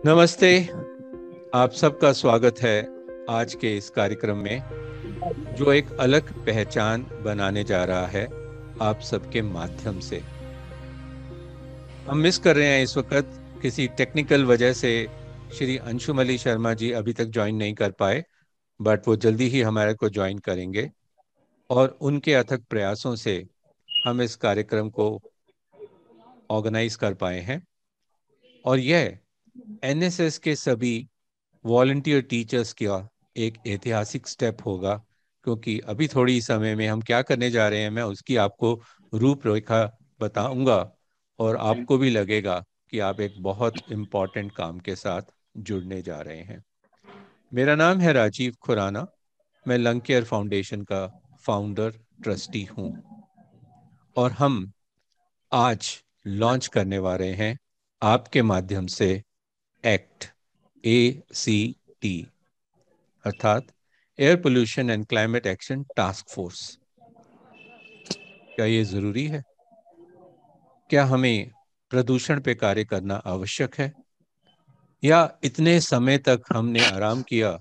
नमस्ते। आप सबका स्वागत है आज के इस कार्यक्रम में, जो एक अलग पहचान बनाने जा रहा है आप सबके माध्यम से। हम मिस कर रहे हैं इस वक्त, किसी टेक्निकल वजह से श्री अंशुमली शर्मा जी अभी तक ज्वाइन नहीं कर पाए, बट वो जल्दी ही हमारे को ज्वाइन करेंगे। और उनके अथक प्रयासों से हम इस कार्यक्रम को ऑर्गेनाइज कर पाए हैं। और यह एनएसएस के सभी वॉलंटियर टीचर्स का एक ऐतिहासिक स्टेप होगा, क्योंकि अभी थोड़ी समय में हम क्या करने जा रहे हैं मैं उसकी आपको रूपरेखा बताऊंगा। और आपको भी लगेगा कि आप एक बहुत इम्पोर्टेंट काम के साथ जुड़ने जा रहे हैं। मेरा नाम है राजीव खुराना। मैं लंग केयर फाउंडेशन का फाउंडर ट्रस्टी हूं। और हम आज लॉन्च करने वाले हैं आपके माध्यम से एक्ट ACT, अर्थात air pollution and climate action task force. क्या ये जरूरी है? क्या हमें प्रदूषण पे कार्य करना आवश्यक है, या इतने समय तक हमने आराम किया,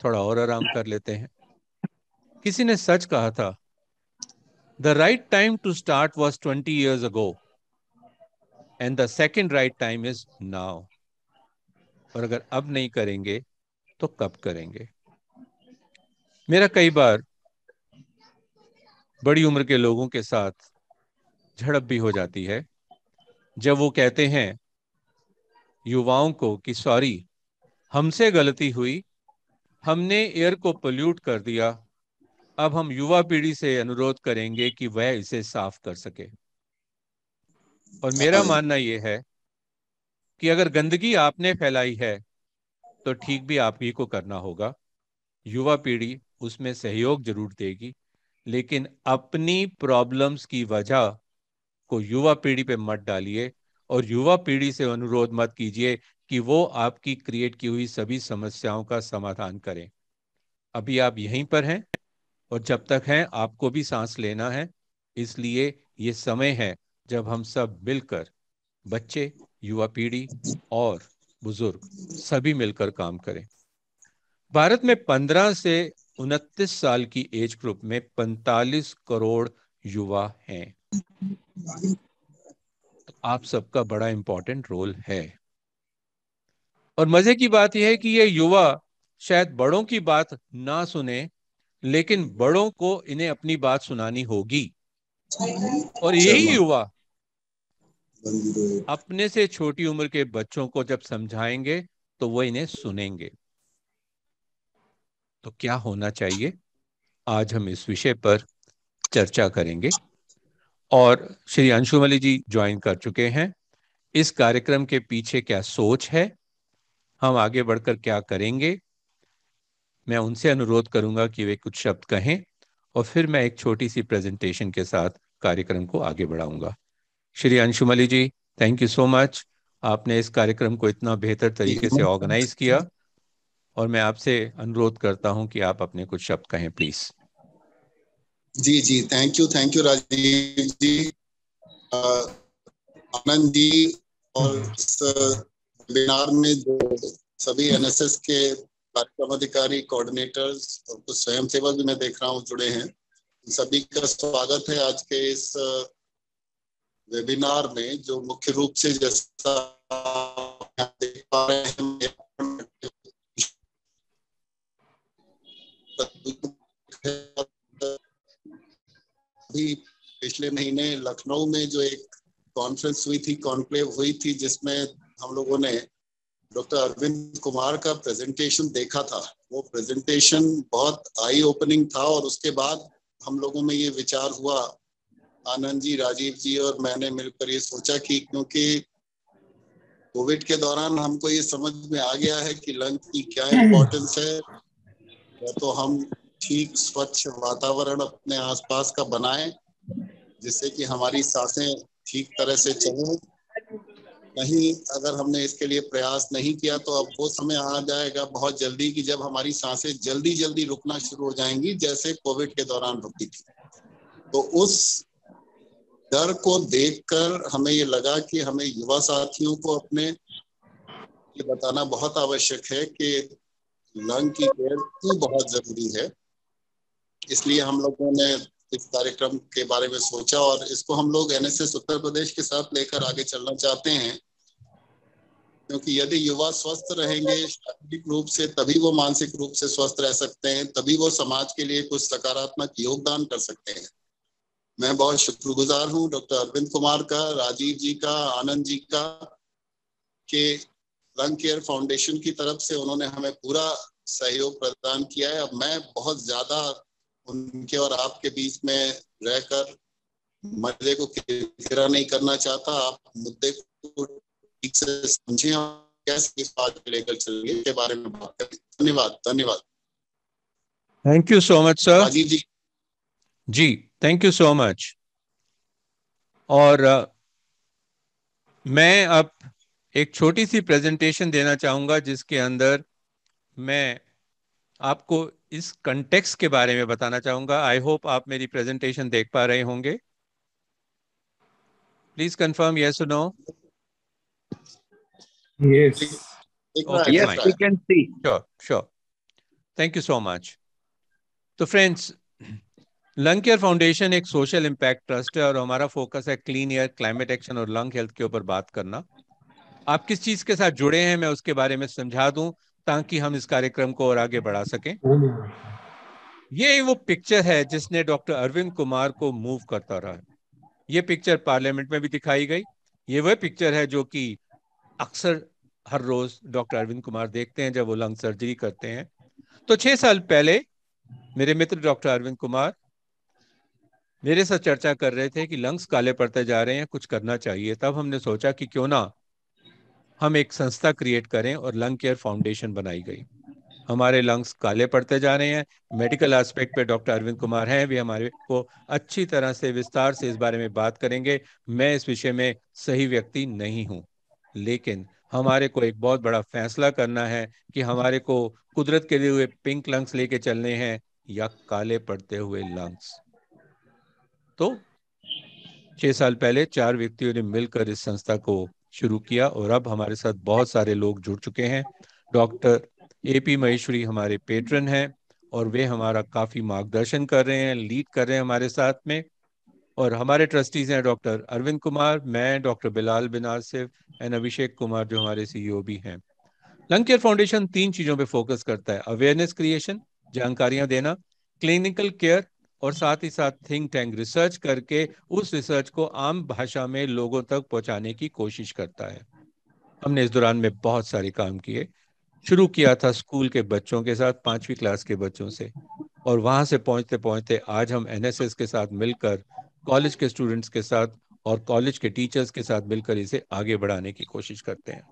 थोड़ा और आराम कर लेते हैं? किसी ने सच कहा था, the right time to start was 20 years ago and the second right time is now. और अगर अब नहीं करेंगे तो कब करेंगे? मेरा कई बार बड़ी उम्र के लोगों के साथ झड़प भी हो जाती है, जब वो कहते हैं युवाओं को कि सॉरी, हमसे गलती हुई, हमने एयर को पोल्यूट कर दिया, अब हम युवा पीढ़ी से अनुरोध करेंगे कि वह इसे साफ कर सके। और मेरा हाँ, मानना यह है कि अगर गंदगी आपने फैलाई है तो ठीक भी आप ही को करना होगा। युवा पीढ़ी उसमें सहयोग जरूर देगी, लेकिन अपनी प्रॉब्लम्स की वजह को युवा पीढ़ी पे मत डालिए। और युवा पीढ़ी से अनुरोध मत कीजिए कि वो आपकी क्रिएट की हुई सभी समस्याओं का समाधान करें। अभी आप यहीं पर हैं, और जब तक हैं आपको भी सांस लेना है। इसलिए ये समय है जब हम सब मिलकर, बच्चे, युवा पीढ़ी और बुजुर्ग, सभी मिलकर काम करें। भारत में 15 से 29 साल की एज ग्रुप में 45 करोड़ युवा हैं। तो आप सबका बड़ा इंपॉर्टेंट रोल है। और मजे की बात यह है कि ये युवा शायद बड़ों की बात ना सुने, लेकिन बड़ों को इन्हें अपनी बात सुनानी होगी। और यही शर्मा युवा बंदी दो एक। अपने से छोटी उम्र के बच्चों को जब समझाएंगे तो वो इन्हें सुनेंगे। तो क्या होना चाहिए, आज हम इस विषय पर चर्चा करेंगे। और श्री अंशुमली जी ज्वाइन कर चुके हैं। इस कार्यक्रम के पीछे क्या सोच है, हम आगे बढ़कर क्या करेंगे, मैं उनसे अनुरोध करूंगा कि वे कुछ शब्द कहें। और फिर मैं एक छोटी सी प्रेजेंटेशन के साथ कार्यक्रम को आगे बढ़ाऊंगा। Shri अंशुमली ji, thank you so much. आपने इस कार्यक्रम को इतना बेहतर तरीके से ऑर्गेनाइज किया, और मैं आपसे अनुरोध करता हूं कि आप अपने कुछ शब्द कहें प्लीज। जी जी, thank you Rajiv ji, uh, Anand ji, और इस वेबिनार में जो सभी एनएसएस के कार्यक्रम अधिकारी, कोऑर्डिनेटर्स और कुछ स्वयंसेवक भी मैं देख रहा हूँ जुड़े हैं, सभी का स्वागत है आज के इस वेबिनार में, जो मुख्य रूप से जैसा आप देख पा रहे हैं अभी पिछले महीने लखनऊ में जो एक कॉन्फ्रेंस हुई थी, कॉन्क्लेव हुई थी, जिसमें हम लोगों ने डॉक्टर अरविंद कुमार का प्रेजेंटेशन देखा था। वो प्रेजेंटेशन बहुत आई ओपनिंग था, और उसके बाद हम लोगों में ये विचार हुआ, आनंद जी, राजीव जी और मैंने मिलकर ये सोचा कि क्योंकि कोविड के दौरान हमको ये समझ में आ गया है कि लंग की क्या इम्पोर्टेंस है, या तो हम ठीक स्वच्छ वातावरण अपने आसपास का बनाएं जिससे कि हमारी सांसें ठीक तरह से चलें। कहीं अगर हमने इसके लिए प्रयास नहीं किया तो अब वो समय आ जाएगा बहुत जल्दी कि जब हमारी सांसें जल्दी जल्दी रुकना शुरू हो जाएंगी, जैसे कोविड के दौरान रुकी थी। तो उस डर को देखकर हमें ये लगा कि हमें युवा साथियों को अपने ये बताना बहुत आवश्यक है कि लंग की केयर क्यों बहुत जरूरी है। इसलिए हम लोगों ने इस कार्यक्रम के बारे में सोचा और इसको हम लोग एनएसएस उत्तर प्रदेश के साथ लेकर आगे चलना चाहते हैं, क्योंकि यदि युवा स्वस्थ रहेंगे शारीरिक रूप से, तभी वो मानसिक रूप से स्वस्थ रह सकते हैं, तभी वो समाज के लिए कुछ सकारात्मक योगदान कर सकते हैं। मैं बहुत शुक्रगुजार हूँ डॉक्टर अरविंद कुमार का, राजीव जी का, आनंद जी का, कि लंग केयर फाउंडेशन की तरफ से उन्होंने हमें पूरा सहयोग प्रदान किया है। अब मैं बहुत ज्यादा उनके और आपके बीच में रहकर मजे को किरकिरा नहीं करना चाहता। आप मुद्दे को ठीक से समझें और कैसे इस बात को लेकर चलेंगे के बारे में बात करें। धन्यवाद। धन्यवाद। Thank you so much sir. Rajiv ji. जी, थैंक यू सो मच। और मैं अब एक छोटी सी प्रेजेंटेशन देना चाहूंगा जिसके अंदर मैं आपको इस कंटेक्स्ट के बारे में बताना चाहूंगा। आई होप आप मेरी प्रेजेंटेशन देख पा रहे होंगे। प्लीज कंफर्म यस और नो। Yes. दिख रहा है, ओके दिख Yes, रहा फाइन, we है। can see. Sure sure, thank you so much. तो फ्रेंड्स, लंग केयर फाउंडेशन एक सोशल इम्पैक्ट ट्रस्ट है और हमारा फोकस है क्लीन एयर, क्लाइमेट एक्शन और लंग हेल्थ के ऊपर बात करना। आप किस चीज के साथ जुड़े हैं मैं उसके बारे में समझा दूं ताकि हम इस कार्यक्रम को और आगे बढ़ा सकें। ये वो पिक्चर है जिसने डॉक्टर अरविंद कुमार को मूव करता रहा है। ये पिक्चर पार्लियामेंट में भी दिखाई गई। ये वह पिक्चर है जो कि अक्सर हर रोज डॉक्टर अरविंद कुमार देखते हैं जब वो लंग सर्जरी करते हैं। तो 6 साल पहले मेरे मित्र डॉक्टर अरविंद कुमार मेरे साथ चर्चा कर रहे थे कि लंग्स काले पड़ते जा रहे हैं, कुछ करना चाहिए। तब हमने सोचा कि क्यों ना हम एक संस्था क्रिएट करें और लंग केयर फाउंडेशन बनाई गई। हमारे लंग्स काले पड़ते जा रहे हैं। मेडिकल एस्पेक्ट पे डॉक्टर अरविंद कुमार हैं, वे हमारे को अच्छी तरह से विस्तार से इस बारे में बात करेंगे। मैं इस विषय में सही व्यक्ति नहीं हूं, लेकिन हमारे को एक बहुत बड़ा फैसला करना है कि हमारे को कुदरत के लिए हुए पिंक लंग्स लेके चलने हैं या काले पड़ते हुए लंग्स। तो 6 साल पहले 4 व्यक्तियों ने मिलकर इस संस्था को शुरू किया और अब हमारे साथ बहुत सारे लोग जुड़ चुके हैं। डॉक्टर एपी महेश्वरी हमारे पेट्रन हैं और वे हमारा काफी मार्गदर्शन कर रहे हैं, लीड कर रहे हैं हमारे साथ में। और हमारे ट्रस्टीज हैं डॉक्टर अरविंद कुमार, मैं, डॉक्टर बिलाल बिन आसिफ एंड अभिषेक कुमार जो हमारे सीईओ भी हैं। लंग केयर फाउंडेशन 3 चीजों पे फोकस करता है: अवेयरनेस क्रिएशन, जानकारियां देना, क्लिनिकल केयर, और साथ ही साथ थिंक टैंक रिसर्च करके उस रिसर्च को आम भाषा में लोगों तक पहुंचाने की कोशिश करता है। हमने इस दौरान में बहुत सारे काम किए। शुरू किया था स्कूल के बच्चों के साथ, 5वीं क्लास के बच्चों से, और वहां से पहुंचते पहुंचते आज हम एनएसएस के साथ मिलकर, कॉलेज के स्टूडेंट्स के साथ और कॉलेज के टीचर्स के साथ मिलकर इसे आगे बढ़ाने की कोशिश करते हैं।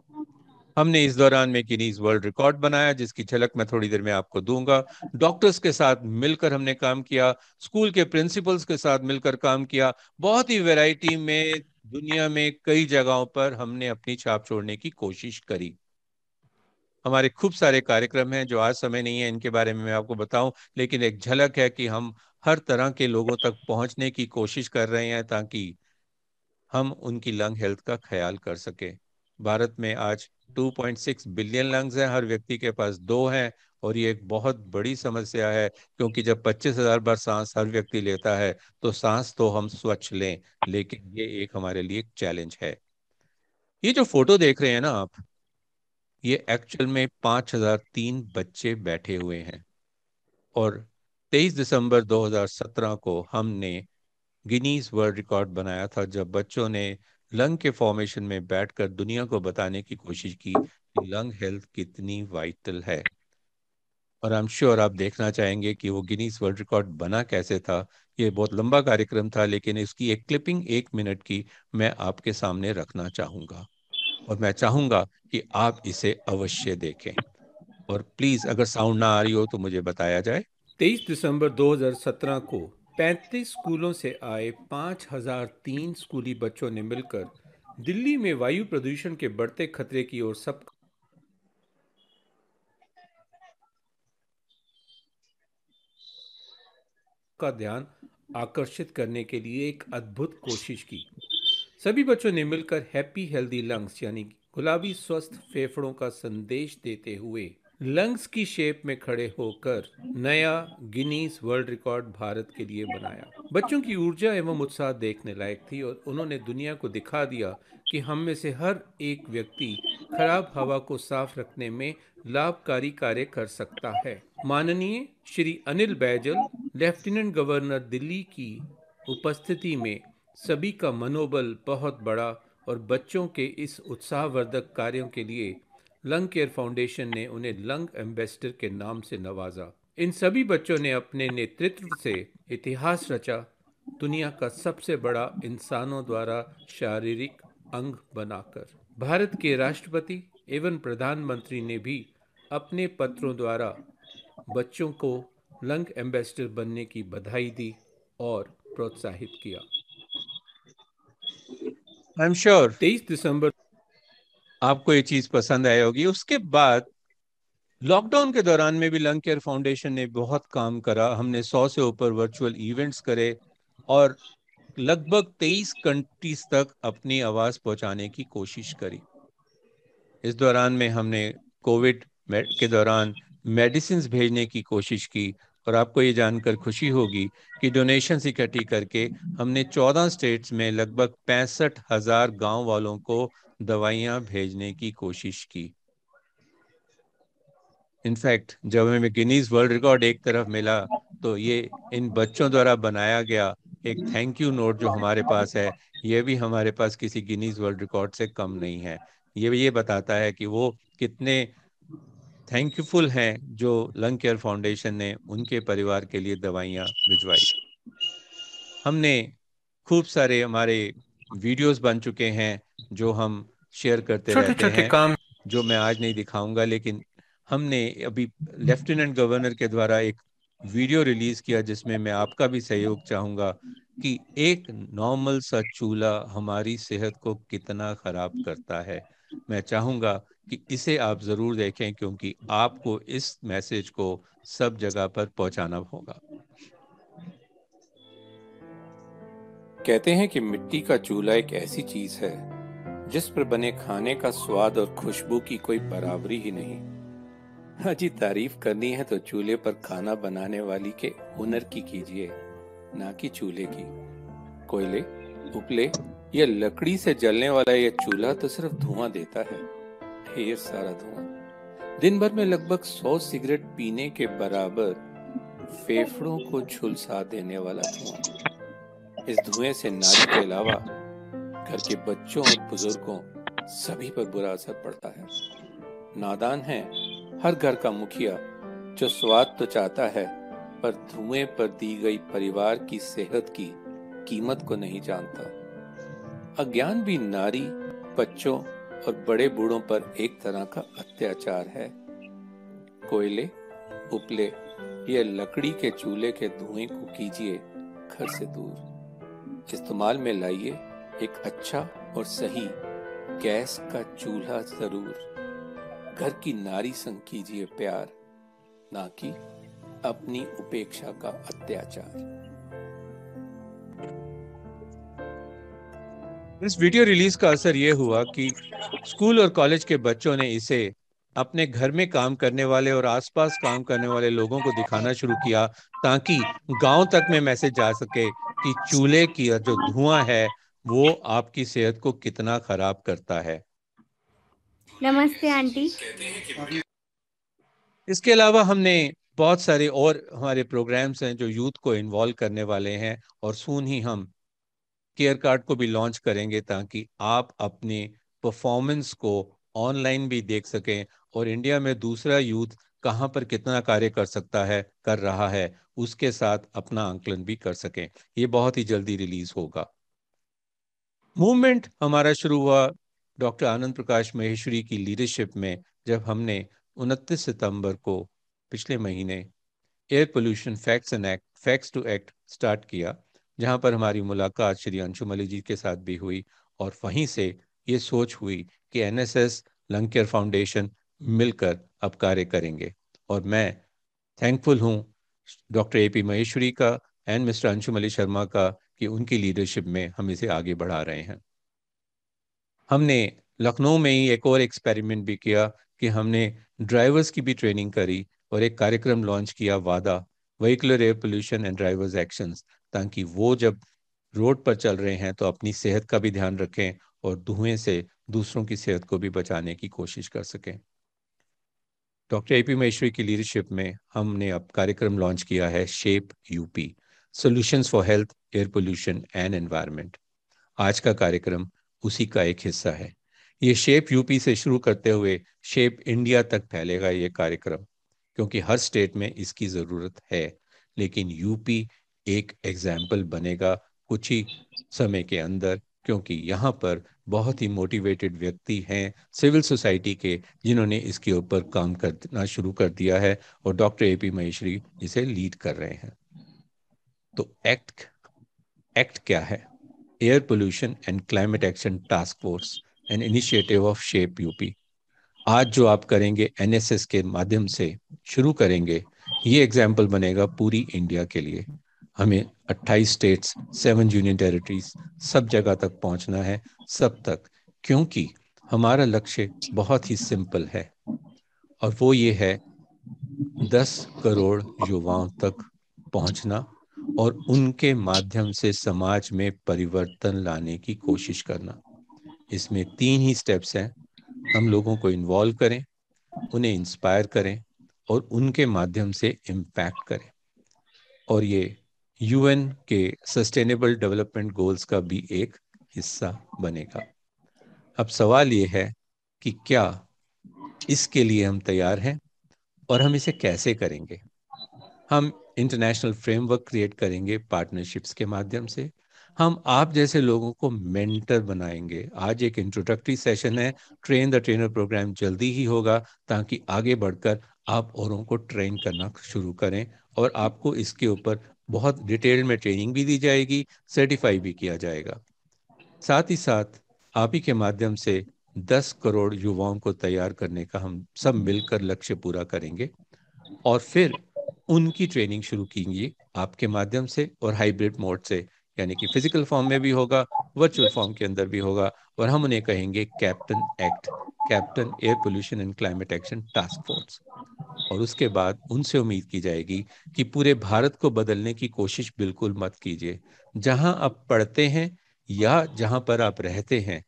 हमने इस दौरान में गिनीज वर्ल्ड रिकॉर्ड बनाया जिसकी झलक मैं थोड़ी देर में आपको दूंगा। डॉक्टर्स के साथ मिलकर हमने काम किया, स्कूल के प्रिंसिपल्स के साथ मिलकर काम किया। बहुत ही वैरायटी में दुनिया में कई जगहों पर हमने अपनी छाप छोड़ने की कोशिश करी। हमारे खूब सारे कार्यक्रम हैं जो आज समय नहीं है इनके बारे में मैं आपको बताऊं, लेकिन एक झलक है कि हम हर तरह के लोगों तक पहुंचने की कोशिश कर रहे हैं ताकि हम उनकी लंग हेल्थ का ख्याल कर सके। भारत में आज 2.6 बिलियन लंग्स हैं, हर व्यक्ति के पास 2 हैं। और ये एक बहुत बड़ी समस्या है क्योंकि जब 25,000 बार सांस हर व्यक्ति लेता है तो सांस तो हम स्वच्छ लें, लेकिन ये एक हमारे लिए चैलेंज है। ये जो फोटो देख रहे हैं ना आप, ये एक्चुअल में 5,003 बच्चे बैठे हुए हैं। और 23 दिसंबर 2017 को हमने गिनीज वर्ल्ड रिकॉर्ड बनाया था जब बच्चों ने लंग के फॉर्मेशन में बैठकर दुनिया को बताने की कोशिश की कि लंग हेल्थ कितनी वाइटल है। और आई एम श्योर आप देखना चाहेंगे कि वो गिनीज वर्ल्ड रिकॉर्ड बना कैसे था। ये बहुत लंबा कार्यक्रम था, लेकिन इसकी एक क्लिपिंग 1 मिनट की मैं आपके सामने रखना चाहूंगा और मैं चाहूंगा कि आप इसे अवश्य देखें। और प्लीज अगर साउंड ना आ रही हो तो मुझे बताया जाए। 23 दिसंबर 2017 को 35 स्कूलों से आए 5,003 स्कूली बच्चों ने मिलकर दिल्ली में वायु प्रदूषण के बढ़ते खतरे की ओर सबका ध्यान आकर्षित करने के लिए एक अद्भुत कोशिश की। सभी बच्चों ने मिलकर हैप्पी हेल्दी लंग्स यानी गुलाबी स्वस्थ फेफड़ों का संदेश देते हुए लंग्स की शेप में खड़े होकर नया गिनीज वर्ल्ड रिकॉर्ड भारत के लिए बनाया। बच्चों की ऊर्जा एवं उत्साह देखने लायक थी और उन्होंने दुनिया को दिखा दिया कि हम में से हर एक व्यक्ति खराब हवा को साफ रखने में लाभकारी कार्य कर सकता है। माननीय श्री अनिल बैजल, लेफ्टिनेंट गवर्नर दिल्ली की उपस्थिति में सभी का मनोबल बहुत बड़ा और बच्चों के इस उत्साहवर्धक कार्यों के लिए लंग केयर फाउंडेशन ने उन्हें लंग एम्बेसडर के नाम से नवाजा। इन सभी बच्चों ने अपने नेतृत्व से इतिहास रचा, दुनिया का सबसे बड़ा इंसानों द्वारा शारीरिक अंग बनाकर। भारत के राष्ट्रपति एवं प्रधानमंत्री ने भी अपने पत्रों द्वारा बच्चों को लंग एम्बेसडर बनने की बधाई दी और प्रोत्साहित किया। आई एम श्योर 23 दिसंबर आपको ये चीज पसंद आई होगी। उसके बाद लॉकडाउन के दौरान में भी लंग केयर फाउंडेशन ने बहुत काम करा। हमने 100 से ऊपर वर्चुअल इवेंट्स करे और लगभग 23 कंट्रीज तक अपनी आवाज पहुंचाने की कोशिश करी। इस दौरान में हमने कोविड के दौरान मेडिसिन भेजने की कोशिश की और आपको ये जानकर खुशी होगी कि डोनेशंस इकट्ठी करके हमने 14 स्टेट्स में लगभग 65,000 गांव वालों को दवाइयां भेजने की कोशिश की। इनफैक्ट जब हमें गिनीज वर्ल्ड रिकॉर्ड एक तरफ मिला तो ये इन बच्चों द्वारा बनाया गया एक थैंक यू नोट जो हमारे पास है, ये भी हमारे पास किसी गिनीज वर्ल्ड रिकॉर्ड से कम नहीं है। ये बताता है कि वो कितने थैंकफुल हैं जो लंग केयर फाउंडेशन ने उनके परिवार के लिए दवाइयाँ भिजवाई। हमने खूब सारे हमारे वीडियोस बन चुके हैं जो हम शेयर करते रहते हैं, काम जो मैं आज नहीं दिखाऊंगा, लेकिन हमने अभी लेफ्टिनेंट गवर्नर के द्वारा एक वीडियो रिलीज किया जिसमें मैं आपका भी सहयोग चाहूंगा कि एक नॉर्मल सा चूल्हा हमारी सेहत को कितना खराब करता है। मैं चाहूंगा कि इसे आप जरूर देखें क्योंकि आपको इस मैसेज को सब जगह पर पहुंचाना होगा। कहते हैं कि मिट्टी का चूल्हा एक ऐसी चीज है जिस पर बने खाने का स्वाद और खुशबू की कोई बराबरी ही नहीं। हाँ जी, तारीफ करनी है तो चूल्हे पर खाना बनाने वाली के हुनर की कीजिए, ना कि चूल्हे की। कोयले, उपले या लकड़ी से जलने वाला यह चूल्हा तो सिर्फ धुआं देता है, ढेर सारा धुआं। दिन भर में लगभग 100 सिगरेट पीने के बराबर फेफड़ों को झुलसा देने वाला धुआं। इस धुएं से नारी के अलावा घर के बच्चों और बुजुर्गों सभी पर बुरा असर पड़ता है। नादान है हर घर का मुखिया जो स्वाद तो चाहता है पर धुएं पर दी गई परिवार की सेहत की कीमत को नहीं जानता। अज्ञान भी नारी, बच्चों और बड़े बूढ़ों पर एक तरह का अत्याचार है। कोयले, उपले या लकड़ी के चूल्हे के धुएं को कीजिए घर से दूर। इस्तेमाल में लाइए एक अच्छा और सही गैस का चूल्हा जरूर। घर की नारी संग कीजिए प्यार, ना कि अपनी उपेक्षा का अत्याचार। इस वीडियो रिलीज का असर यह हुआ कि स्कूल और कॉलेज के बच्चों ने इसे अपने घर में काम करने वाले और आसपास काम करने वाले लोगों को दिखाना शुरू किया ताकि गांव तक में मैसेज जा सके कि चूल्हे की जो धुआं है वो आपकी सेहत को कितना खराब करता है। नमस्ते आंटी। इसके अलावा हमने बहुत सारे और हमारे प्रोग्राम्स हैं जो यूथ को इन्वॉल्व करने वाले हैं और सून ही हम केयर कार्ड को भी लॉन्च करेंगे ताकि आप अपने परफॉर्मेंस को ऑनलाइन भी देख सकें और इंडिया में दूसरा यूथ कहाँ पर कितना कार्य कर सकता है, कर रहा है, उसके साथ अपना आंकलन भी कर सकें। ये बहुत ही जल्दी रिलीज होगा। मूवमेंट हमारा शुरू हुआ डॉक्टर आनंद प्रकाश महेश्वरी की लीडरशिप में जब हमने 29 सितंबर को पिछले महीने air pollution facts to act start किया, जहां पर हमारी मुलाकात श्री अंशुमली जी के साथ भी हुई और वहीं से ये सोच हुई कि एनएसएस, लंग केयर फाउंडेशन मिलकर अब कार्य करेंगे। और मैं थैंकफुल हूँ डॉक्टर एपी महेश्वरी का एंड मिस्टर अंशुमली शर्मा का कि उनकी लीडरशिप में हम इसे आगे बढ़ा रहे हैं। हमने लखनऊ में ही एक और एक्सपेरिमेंट भी किया कि हमने ड्राइवर्स की भी ट्रेनिंग करी और एक कार्यक्रम लॉन्च किया, वादा, vehicular air pollution and drivers actions, ताकि वो जब रोड पर चल रहे हैं तो अपनी सेहत का भी ध्यान रखें और धुएं से दूसरों की सेहत को भी बचाने की कोशिश कर सकें। डॉक्टर एपी महेश्वरी की लीडरशिप में हमने अब कार्यक्रम लॉन्च किया है shape UP, solutions for health, air pollution and environment. आज का कार्यक्रम उसी का एक हिस्सा है। ये शेप यूपी से शुरू करते हुए शेप इंडिया तक फैलेगा ये कार्यक्रम, क्योंकि हर स्टेट में इसकी ज़रूरत है, लेकिन यूपी एक एग्जाम्पल बनेगा कुछ ही समय के अंदर, क्योंकि यहाँ पर बहुत ही मोटिवेटेड व्यक्ति हैं सिविल सोसाइटी के, जिन्होंने इसके ऊपर काम करना शुरू कर दिया है और डॉक्टर एपी महेश्वरी इसे लीड कर रहे हैं। तो एक्ट क्या है? Air pollution and climate action task force, an initiative of shape UP. आज जो आप करेंगे एनएसएस के माध्यम से शुरू करेंगे, ये एग्जाम्पल बनेगा पूरी इंडिया के लिए। हमें 28 स्टेट्स, 7 यूनियन टेरिटरीज, सब जगह तक पहुंचना है, सब तक, क्योंकि हमारा लक्ष्य बहुत ही सिंपल है और वो ये है 10 करोड़ युवाओं तक पहुंचना और उनके माध्यम से समाज में परिवर्तन लाने की कोशिश करना। इसमें 3 ही स्टेप्स हैं। हम लोगों को इन्वॉल्व करें, उन्हें इंस्पायर करें और उनके माध्यम से इम्पैक्ट करें, और ये यूएन के सस्टेनेबल डेवलपमेंट गोल्स का भी एक हिस्सा बनेगा। अब सवाल ये है कि क्या इसके लिए हम तैयार हैं और हम इसे कैसे करेंगे? हम इंटरनेशनल फ्रेमवर्क क्रिएट करेंगे पार्टनरशिप्स के माध्यम से। हम आप जैसे लोगों को मेंटर बनाएंगे। आज एक इंट्रोडक्टरी सेशन है, ट्रेन द ट्रेनर प्रोग्राम जल्दी ही होगा, ताकि आगे बढ़कर आप औरों को ट्रेन करना शुरू करें और आपको इसके ऊपर बहुत डिटेल में ट्रेनिंग भी दी जाएगी, सर्टिफाई भी किया जाएगा। साथ ही साथ आप ही के माध्यम से 10 करोड़ युवाओं को तैयार करने का हम सब मिलकर लक्ष्य पूरा करेंगे और फिर उनकी ट्रेनिंग शुरू कीजिए आपके माध्यम से और हाइब्रिड मोड से, यानी कि फिजिकल फॉर्म में भी होगा, वर्चुअल फॉर्म के अंदर भी होगा, और हम उन्हें कहेंगे captain act, captain air pollution and climate action task force. और उसके बाद उनसे उम्मीद की जाएगी कि पूरे भारत को बदलने की कोशिश बिल्कुल मत कीजिए। जहां आप पढ़ते हैं या जहां पर आप रहते हैं,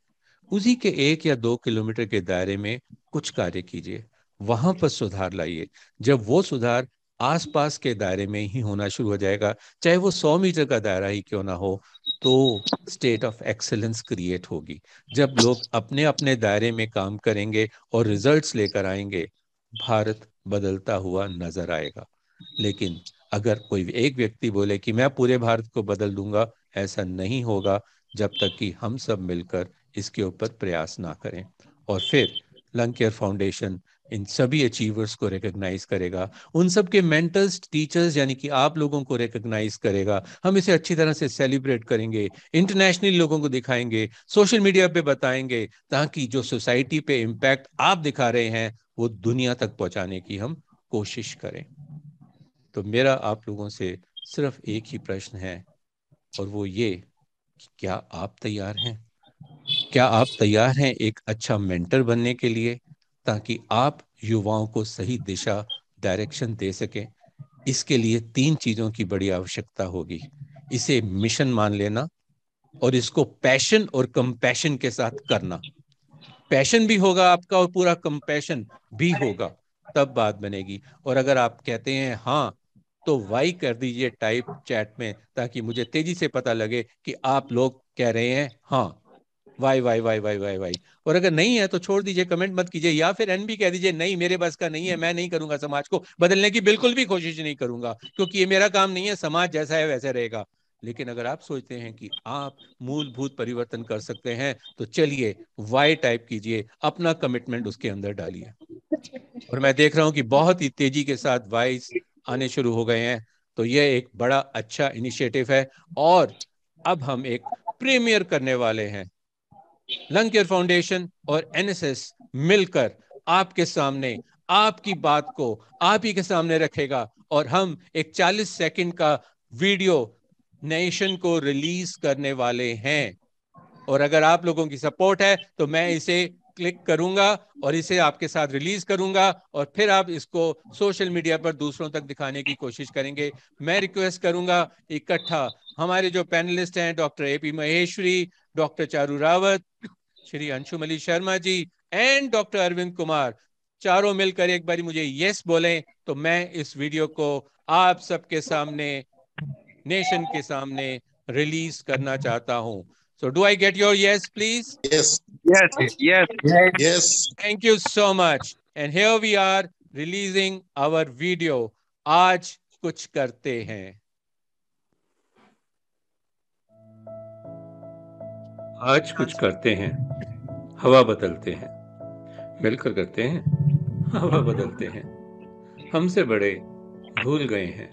उसी के 1 या 2 किलोमीटर के दायरे में कुछ कार्य कीजिए, वहां पर सुधार लाइए। जब वो सुधार आसपास के दायरे में ही होना शुरू हो जाएगा, चाहे वो 100 मीटर का दायरा ही क्यों ना हो, तो स्टेट ऑफ एक्सेलेंस क्रिएट होगी। जब लोग अपने अपने दायरे में काम करेंगे और रिजल्ट्स लेकर आएंगे, भारत बदलता हुआ नजर आएगा। लेकिन अगर कोई एक व्यक्ति बोले कि मैं पूरे भारत को बदल दूंगा, ऐसा नहीं होगा जब तक कि हम सब मिलकर इसके ऊपर प्रयास ना करें। और फिर लंग केयर फाउंडेशन इन सभी अचीवर्स को रिकॉग्नाइज करेगा, उन सब के मेंटर्स, टीचर्स यानी कि आप लोगों को रिकॉग्नाइज करेगा। हम इसे अच्छी तरह से सेलिब्रेट करेंगे, इंटरनेशनली लोगों को दिखाएंगे, सोशल मीडिया पे बताएंगे, ताकि जो सोसाइटी पे इम्पैक्ट आप दिखा रहे हैं वो दुनिया तक पहुंचाने की हम कोशिश करें। तो मेरा आप लोगों से सिर्फ एक ही प्रश्न है, और वो ये कि क्या आप तैयार हैं? क्या आप तैयार हैं एक अच्छा मेंटर बनने के लिए, ताकि आप युवाओं को सही दिशा, डायरेक्शन दे सकें? इसके लिए 3 चीजों की बड़ी आवश्यकता होगी। इसे मिशन मान लेना और इसको पैशन और कंपैशन के साथ करना। पैशन भी होगा आपका और पूरा कंपैशन भी होगा, तब बात बनेगी। और अगर आप कहते हैं हाँ, तो वाई कर दीजिए टाइप चैट में, ताकि मुझे तेजी से पता लगे कि आप लोग कह रहे हैं हाँ। Why why why why why why. और अगर नहीं है तो छोड़ दीजिए, कमेंट मत कीजिए, या फिर एन भी कह दीजिए नहीं मेरे बस का नहीं है, मैं नहीं करूंगा, समाज को बदलने की बिल्कुल भी कोशिश नहीं करूंगा, क्योंकि ये मेरा काम नहीं है, समाज जैसा है वैसे रहेगा। लेकिन अगर आप सोचते हैं कि आप मूलभूत परिवर्तन कर सकते हैं, तो चलिए वाई टाइप कीजिए, अपना कमिटमेंट उसके अंदर डालिए। और मैं देख रहा हूं कि बहुत ही तेजी के साथ वाइस आने शुरू हो गए हैं, तो यह एक बड़ा अच्छा इनिशिएटिव है। और अब हम एक प्रीमियर करने वाले हैं। लंग केयर फाउंडेशन और एनएसएस मिलकर आपके सामने आपकी बात को आप ही के सामने रखेगा, और हम एक 40 सेकंड का वीडियो नेशन को रिलीज करने वाले हैं। और अगर आप लोगों की सपोर्ट है तो मैं इसे क्लिक करूंगा और इसे आपके साथ रिलीज करूंगा और फिर आप इसको सोशल मीडिया पर दूसरों तक दिखाने की कोशिश करेंगे। मैं रिक्वेस्ट करूंगा इकट्ठा हमारे जो पैनलिस्ट हैं, doctor AP Maheshwari, doctor Charu Rawat, Shri Anshumali Sharma ji and doctor Arvind Kumar, चारों मिलकर एक बार मुझे यस बोलें तो मैं इस वीडियो को आप सबके सामने, नेशन के सामने रिलीज करना चाहता हूं। So do I get your yes, please? Yes. Yes, yes. Yes. Thank you so much. And here we are releasing our video. आज कुछ करते हैं। आज कुछ करते हैं, हवा बदलते हैं, मिलकर करते हैं, हवा बदलते हैं। हमसे बड़े भूल गए हैं,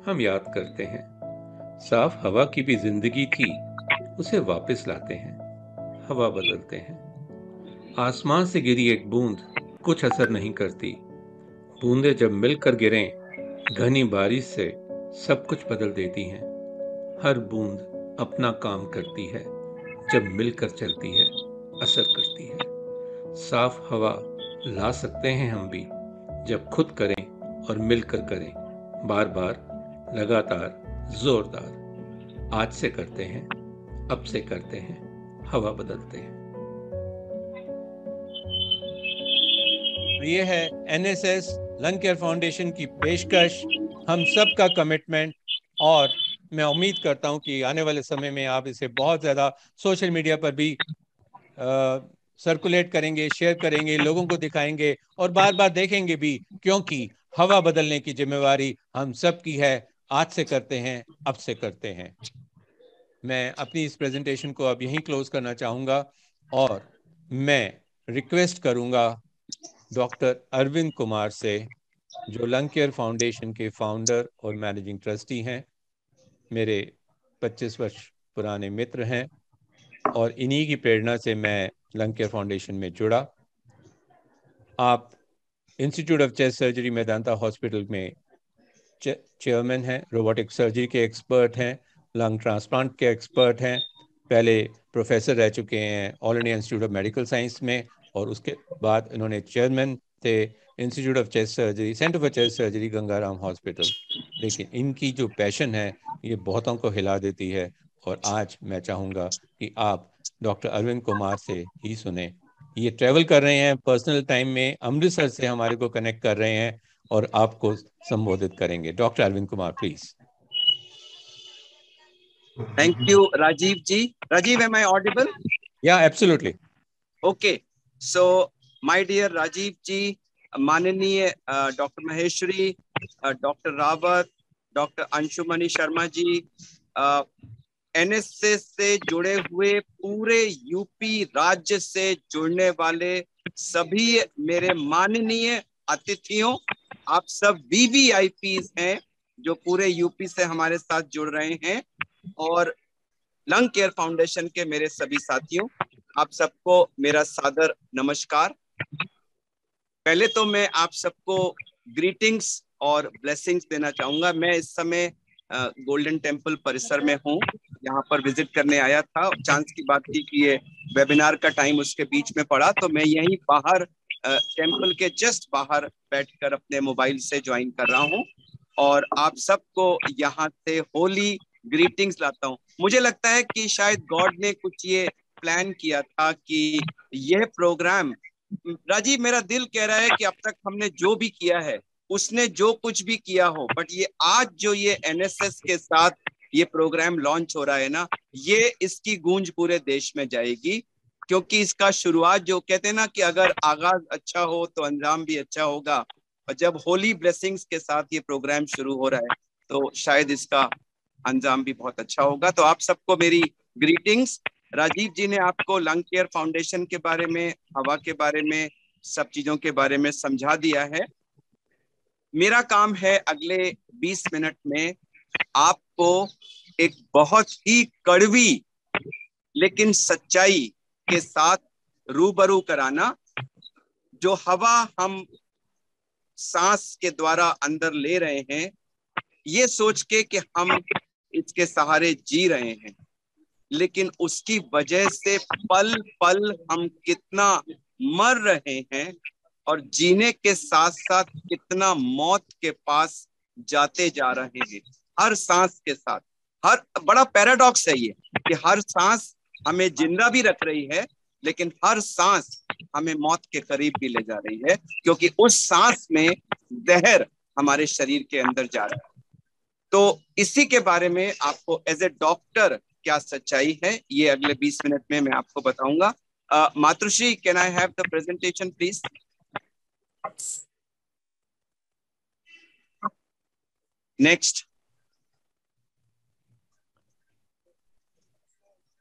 हम याद करते हैं। साफ हवा की भी जिंदगी थी, उसे वापस लाते हैं, हवा बदलते हैं। आसमान से गिरी एक बूंद कुछ असर नहीं करती, बूंदें जब मिलकर गिरें घनी बारिश से सब कुछ बदल देती हैं। हर बूंद अपना काम करती है, जब मिलकर चलती है असर करती है। साफ हवा ला सकते हैं हम भी, जब खुद करें और मिलकर करें, बार बार, लगातार, जोरदार। आज से करते हैं, अब से करते हैं, हवा बदलते हैं। ये है NSS लंग केयर फाउंडेशन की पेशकश, हम सब का कमिटमेंट, और मैं उम्मीद करता हूं कि आने वाले समय में आप इसे बहुत ज़्यादा सोशल मीडिया पर भी सर्कुलेट करेंगे, शेयर करेंगे, लोगों को दिखाएंगे और बार बार देखेंगे भी, क्योंकि हवा बदलने की जिम्मेवारी हम सब की है। आज से करते हैं, अब से करते हैं। मैं अपनी इस प्रेजेंटेशन को अब यहीं क्लोज करना चाहूँगा और मैं रिक्वेस्ट करूँगा डॉक्टर अरविंद कुमार से, जो लंग केयर फाउंडेशन के फाउंडर और मैनेजिंग ट्रस्टी हैं, मेरे 25 वर्ष पुराने मित्र हैं और इन्हीं की प्रेरणा से मैं लंग केयर फाउंडेशन में जुड़ा। आप institute of chest surgery Medanta hospital में चेयरमैन हैं, रोबोटिक सर्जरी के एक्सपर्ट हैं, लंग ट्रांसप्लांट के एक्सपर्ट हैं, पहले प्रोफेसर रह चुके हैं all India institute of medical science में, और उसके बाद इन्होंने चेयरमैन थे institute of chest surgery, centre for chest surgery, Gangaram hospital. लेकिन इनकी जो पैशन है ये बहुतों को हिला देती है, और आज मैं चाहूँगा कि आप डॉक्टर अरविंद कुमार से ही सुने। ये ट्रैवल कर रहे हैं पर्सनल टाइम में, अमृतसर से हमारे को कनेक्ट कर रहे हैं और आपको संबोधित करेंगे। Doctor Arvind Kumar, please. Thank you, Rajiv ji. Rajiv, am I audible? Yeah, absolutely. Okay. So, my dear Rajiv ji, माननीय doctor Maheshwari, doctor Rawat, doctor Anshumani Sharma ji, NSS से जुड़े हुए पूरे यूपी राज्य से जुड़ने वाले सभी मेरे माननीय अतिथियों, आप सब VVIPs हैं जो पूरे यूपी से हमारे साथ जुड़ रहे हैं, और लंग केयर फाउंडेशन के मेरे सभी साथियों, आप सबको मेरा सादर नमस्कार। पहले तो मैं आप सबको ग्रीटिंग्स और ब्लेसिंग्स देना चाहूंगा। मैं इस समय गोल्डन टेम्पल परिसर में हूँ, यहाँ पर विजिट करने आया था। चांस की बात थी कि ये वेबिनार का टाइम उसके बीच में पड़ा, तो मैं यहीं बाहर टेम्पल के जस्ट बाहर बैठकर अपने मोबाइल से ज्वाइन कर रहा हूँ और आप सबको यहाँ से होली ग्रीटिंग्स लाता हूँ। मुझे लगता है कि शायद गॉड ने कुछ ये प्लान किया था कि यह प्रोग्राम, राजीव मेरा दिल कह रहा है कि अब तक हमने जो भी किया है, उसने जो कुछ भी किया हो, बट ये आज जो ये NSS के साथ ये प्रोग्राम लॉन्च हो रहा है ना, ये इसकी गूंज पूरे देश में जाएगी, क्योंकि इसका शुरुआत, जो कहते हैं ना कि अगर आगाज अच्छा हो तो अंजाम भी अच्छा होगा, और जब होली ब्लेसिंग्स के साथ ये प्रोग्राम शुरू हो रहा है तो शायद इसका अंजाम भी बहुत अच्छा होगा। तो आप सबको मेरी ग्रीटिंग्स। राजीव जी ने आपको लंग केयर फाउंडेशन के बारे में, हवा के बारे में, सब चीजों के बारे में समझा दिया है। मेरा काम है अगले 20 मिनट में आपको एक बहुत ही कड़वी लेकिन सच्चाई के साथ रूबरू कराना। जो हवा हम सांस के द्वारा अंदर ले रहे हैं, ये सोच के कि हम इसके सहारे जी रहे हैं, लेकिन उसकी वजह से पल पल हम कितना मर रहे हैं और जीने के साथ साथ कितना मौत के पास जाते जा रहे हैं हर सांस के साथ। हर बड़ा पैराडॉक्स है ये कि हर सांस हमें जिंदा भी रख रही है, लेकिन हर सांस हमें मौत के करीब भी ले जा रही है, क्योंकि उस सांस में जहर हमारे शरीर के अंदर जा रहा है। तो इसी के बारे में आपको एज ए डॉक्टर क्या सच्चाई है, ये अगले 20 मिनट में मैं आपको बताऊंगा। Matrushri, can I have the presentation please? Next.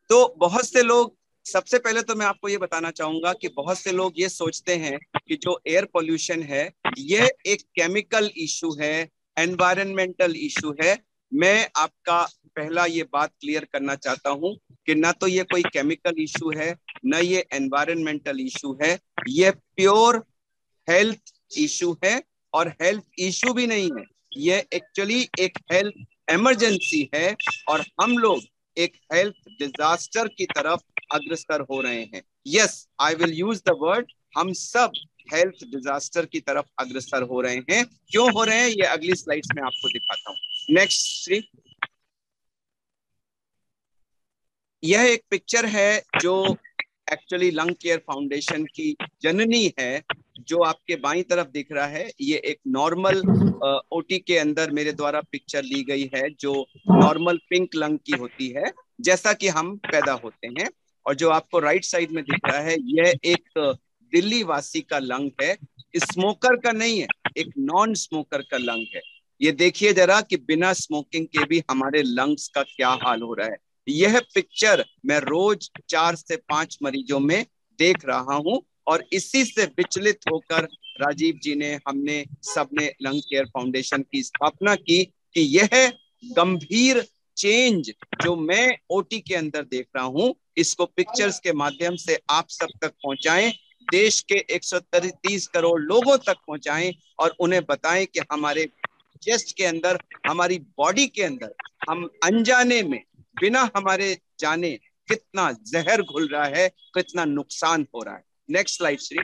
तो बहुत से लोग, सबसे पहले तो मैं आपको ये बताना चाहूंगा कि बहुत से लोग ये सोचते हैं कि जो एयर पोल्यूशन है ये एक केमिकल इशू है, एनवायरमेंटल इशू है। मैं आपका पहला ये बात क्लियर करना चाहता हूं कि ना तो ये कोई केमिकल इशू है, ना ये एनवायरमेंटल इशू है, ये प्योर हेल्थ इशू है। और हेल्थ इशू भी नहीं है, ये एक्चुअली एक हेल्थ इमरजेंसी है, और हम लोग एक हेल्थ डिजास्टर की तरफ अग्रसर हो रहे हैं। Yes, I will use the word, हम सब हेल्थ डिजास्टर की तरफ अग्रसर हो रहे हैं। क्यों हो रहे हैं ये अगली स्लाइड्स में आपको दिखाता हूं। नेक्स्ट श्री। यह एक पिक्चर है जो एक्चुअली लंग केयर फाउंडेशन की जननी है। जो आपके बाईं तरफ दिख रहा है ये एक नॉर्मल ओटी के अंदर मेरे द्वारा पिक्चर ली गई है, जो नॉर्मल पिंक लंग की होती है जैसा कि हम पैदा होते हैं। और जो आपको राइट साइड में दिख रहा है यह एक दिल्ली वासी का लंग है, स्मोकर का नहीं है, एक नॉन स्मोकर का लंग है। ये देखिए जरा कि बिना स्मोकिंग के भी हमारे लंग्स का क्या हाल हो रहा है। यह पिक्चर मैं रोज 4 से 5 मरीजों में देख रहा हूं, और इसी से विचलित होकर राजीव जी ने, हमने सबने लंग केयर फाउंडेशन की स्थापना की कि यह गंभीर चेंज जो मैं ओटी के अंदर देख रहा हूं इसको पिक्चर्स के माध्यम से आप सब तक पहुंचाएं, देश के 130 करोड़ लोगों तक पहुंचाएं, और उन्हें बताएं कि हमारे चेस्ट के अंदर, हमारी बॉडी के अंदर हम अनजाने में, बिना हमारे जाने कितना जहर घुल रहा है, कितना नुकसान हो रहा है। Next slide Shri.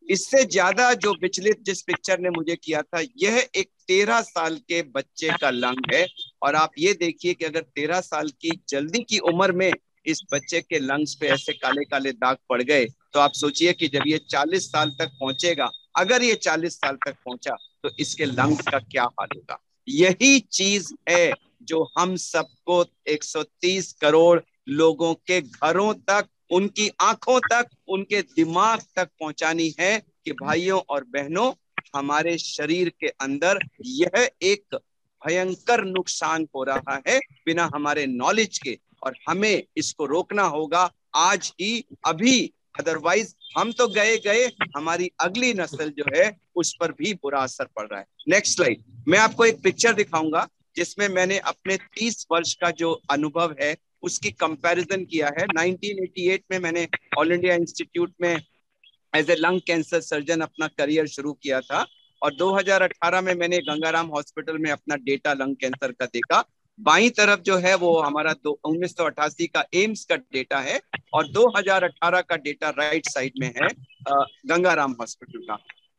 इससे ज्यादा जो विचलित जिस पिक्चर ने मुझे किया था, यह एक 13 साल के बच्चे का लंग है। और आप ये देखिए कि अगर 13 साल की जल्दी की उम्र में इस बच्चे के लंग्स पे ऐसे काले काले दाग पड़ गए, तो आप सोचिए कि जब ये 40 साल तक पहुंचेगा, अगर ये 40 साल तक पहुंचा तो इसके लंग्स का क्या हाल होगा। यही चीज है जो हम सबको 130 करोड़ लोगों के घरों तक, उनकी आंखों तक, उनके दिमाग तक पहुंचानी है कि भाइयों और बहनों, हमारे शरीर के अंदर यह एक भयंकर नुकसान हो रहा है बिना हमारे नॉलेज के, और हमें इसको रोकना होगा आज ही, अभी। अदरवाइज हम तो गए गए, हमारी अगली नस्ल जो है उस पर भी बुरा असर पड़ रहा है। Next slide. मैं आपको एक पिक्चर दिखाऊंगा जिसमें मैंने अपने 30 वर्ष का जो अनुभव है उसकी कंपैरिजन किया है। 1988 में मैंने ऑल इंडिया इंस्टीट्यूट में as a lung cancer surgeon अपना करियर शुरू किया था, और 2018 में मैंने गंगाराम हॉस्पिटल में अपना डेटा लंग कैंसर का देखा। बाईं तरफ जो है वो हमारा 1988 का एम्स का डेटा है, और 2018 का डेटा राइट साइड में है गंगाराम हॉस्पिटल का।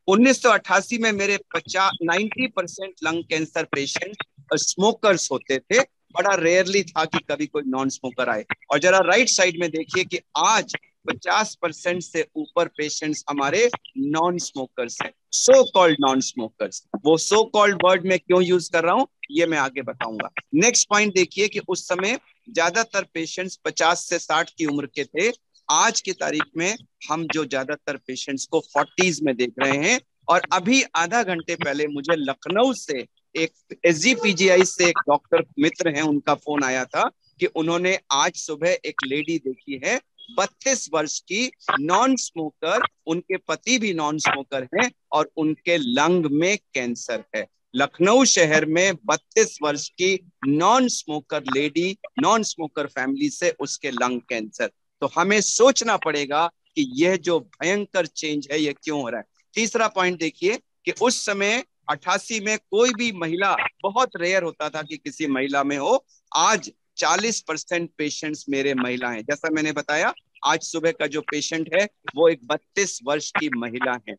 1988 में मेरे 90% लंग कैंसर पेशेंट स्मोकर्स होते थे, बड़ा रेयरली था कि कभी कोई नॉन स्मोकर आए। और जरा राइट साइड में देखिए कि आज 50% से ऊपर पेशेंट्स हमारे नॉन स्मोकर्स हैं, सो कॉल्ड नॉन स्मोकर्स। वो सो कॉल्ड वर्ड में क्यों यूज कर रहा हूं ये मैं आगे बताऊंगा। नेक्स्ट पॉइंट देखिए कि उस समय ज्यादातर पेशेंट्स 50 से 60 की उम्र के थे। आज की तारीख में हम जो ज्यादातर पेशेंट्स को 40s में देख रहे हैं। और अभी आधा घंटे पहले मुझे लखनऊ से एक SGPGI से एक डॉक्टर मित्र हैं, उनका फोन आया था कि उन्होंने आज सुबह एक लेडी देखी है 32 वर्ष की, नॉन स्मोकर, उनके पति भी नॉन स्मोकर हैं और उनके लंग में कैंसर है। लखनऊ शहर में 32 वर्ष की non smoker lady, non smoker family से उसके लंग कैंसर। तो हमें सोचना पड़ेगा कि यह जो भयंकर चेंज है ये क्यों हो रहा है। तीसरा पॉइंट देखिए कि उस समय 88 में कोई भी महिला, बहुत रेयर होता था कि किसी महिला में हो, आज 40% पेशेंट्स मेरे महिला हैं। जैसा मैंने बताया आज सुबह का जो पेशेंट है वो एक 32 वर्ष की महिला है।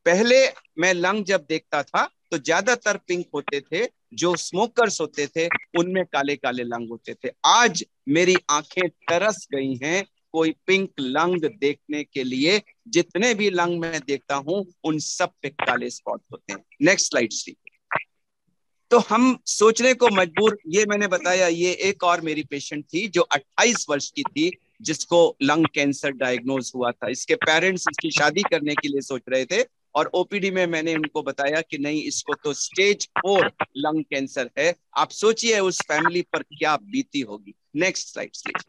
पहले मैं लंग जब देखता था तो ज्यादातर पिंक होते थे, जो स्मोकर्स होते थे उनमें काले काले लंग होते थे। आज मेरी आंखें तरस गई हैं कोई पिंक लंग देखने के लिए। जितने भी लंग मैं देखता हूं उन सब पे काले स्पॉट होते हैं। नेक्स्ट स्लाइड सी। तो हम सोचने को मजबूर, ये मैंने बताया, ये एक और मेरी पेशेंट थी जो 28 वर्ष की थी जिसको लंग कैंसर डायग्नोज हुआ था। इसके पेरेंट्स इसकी शादी करने के लिए सोच रहे थे और ओपीडी में मैंने उनको बताया कि नहीं, इसको तो स्टेज 4 लंग कैंसर है। आप सोचिए उस फैमिली पर क्या बीती होगी। Next slide please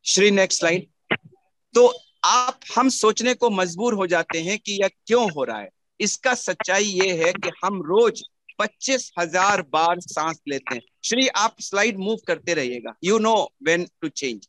Shri, next slide. तो हम सोचने को मजबूर हो जाते हैं कि यह क्यों हो रहा है। इसका सच्चाई ये है कि हम रोज 25,000 बार सांस लेते हैं। श्री आप स्लाइड मूव करते रहिएगा, you know when to change,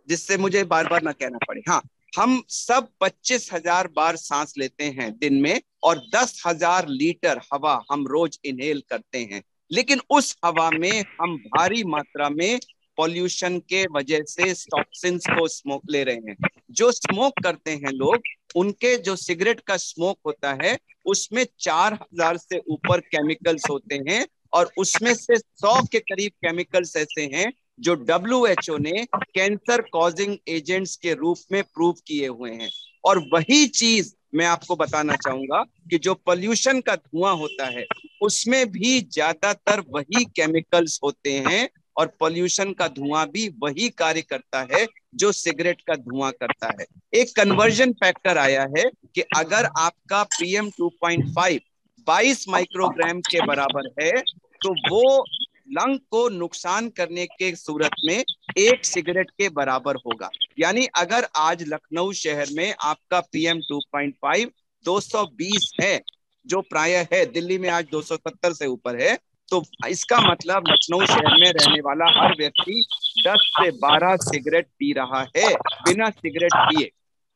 जिससे मुझे बार बार ना कहना पड़े। हाँ, हम सब 25,000 बार सांस लेते हैं दिन में और 10,000 लीटर हवा हम रोज इनहेल करते हैं। लेकिन उस हवा में हम भारी मात्रा में पॉल्यूशन के वजह से टॉक्सिन्स को स्मोक ले रहे हैं। जो स्मोक करते हैं लोग, उनके जो सिगरेट का स्मोक होता है उसमें 4,000 से ऊपर केमिकल्स होते हैं और उसमें से 100 के करीब केमिकल्स ऐसे हैं जो WHO ने कैंसर कॉजिंग एजेंट्स के रूप में प्रूव किए हुए हैं। और वही चीज मैं आपको बताना चाहूंगा कि जो पोल्यूशन का धुआं होता है उसमें भी ज्यादातर वही केमिकल्स होते हैं और पोल्यूशन का धुआं भी वही कार्य करता है जो सिगरेट का धुआं करता है। एक कन्वर्जन फैक्टर आया है कि अगर आपका PM 2.5 22 माइक्रोग्राम के बराबर है तो वो लंग को नुकसान करने के सूरत में 1 सिगरेट के बराबर होगा। यानी अगर आज लखनऊ शहर में आपका PM 2.5 220 है, जो प्राय है दिल्ली में आज 270 से ऊपर है, तो इसका मतलब लखनऊ शहर में रहने वाला हर व्यक्ति 10 से 12 सिगरेट पी रहा है बिना सिगरेट पिए।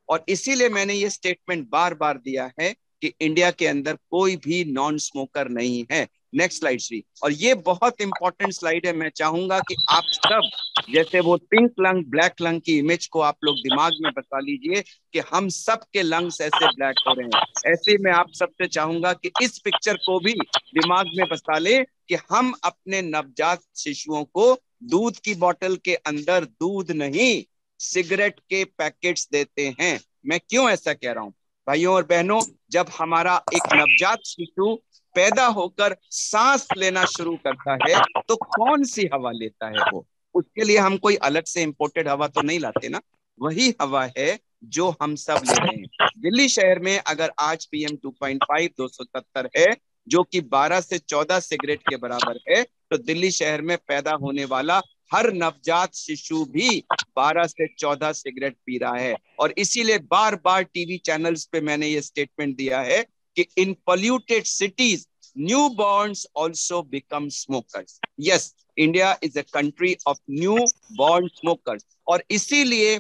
और इसीलिए मैंने ये स्टेटमेंट बार बार दिया है कि इंडिया के अंदर कोई भी नॉन स्मोकर नहीं है। Next slide Shri. और ये बहुत इंपॉर्टेंट स्लाइड है। मैं चाहूंगा कि आप सब, जैसे वो पिंक लंग ब्लैक लंग की इमेज को आप लोग दिमाग में बसा लीजिए कि हम सब के लंग्स ऐसे ब्लैक हो रहे हैं। ऐसे मैं आप सबसे चाहूंगा कि इस पिक्चर को भी दिमाग में बसा ले कि हम अपने नवजात शिशुओं को दूध की बोतल के अंदर दूध नहीं, सिगरेट के पैकेट्स देते हैं। मैं क्यों ऐसा कह रहा हूं भाइयों और बहनों, जब हमारा एक नवजात शिशु पैदा होकर सांस लेना शुरू करता है तो कौन सी हवा लेता है वो? उसके लिए हम कोई अलग से इंपोर्टेड हवा तो नहीं लाते ना, वही हवा है जो हम सब ले रहे हैं। दिल्ली शहर में अगर आज PM 2.5 270 है, जो कि 12 से 14 सिगरेट के बराबर है, तो दिल्ली शहर में पैदा होने वाला हर नवजात शिशु भी 12 से 14 सिगरेट पी रहा है। और इसीलिए बार बार टीवी चैनल्स पे मैंने ये स्टेटमेंट दिया है कि in polluted cities, newborns also become smokers. Yes, India is a country of newborn smokers. और इसीलिए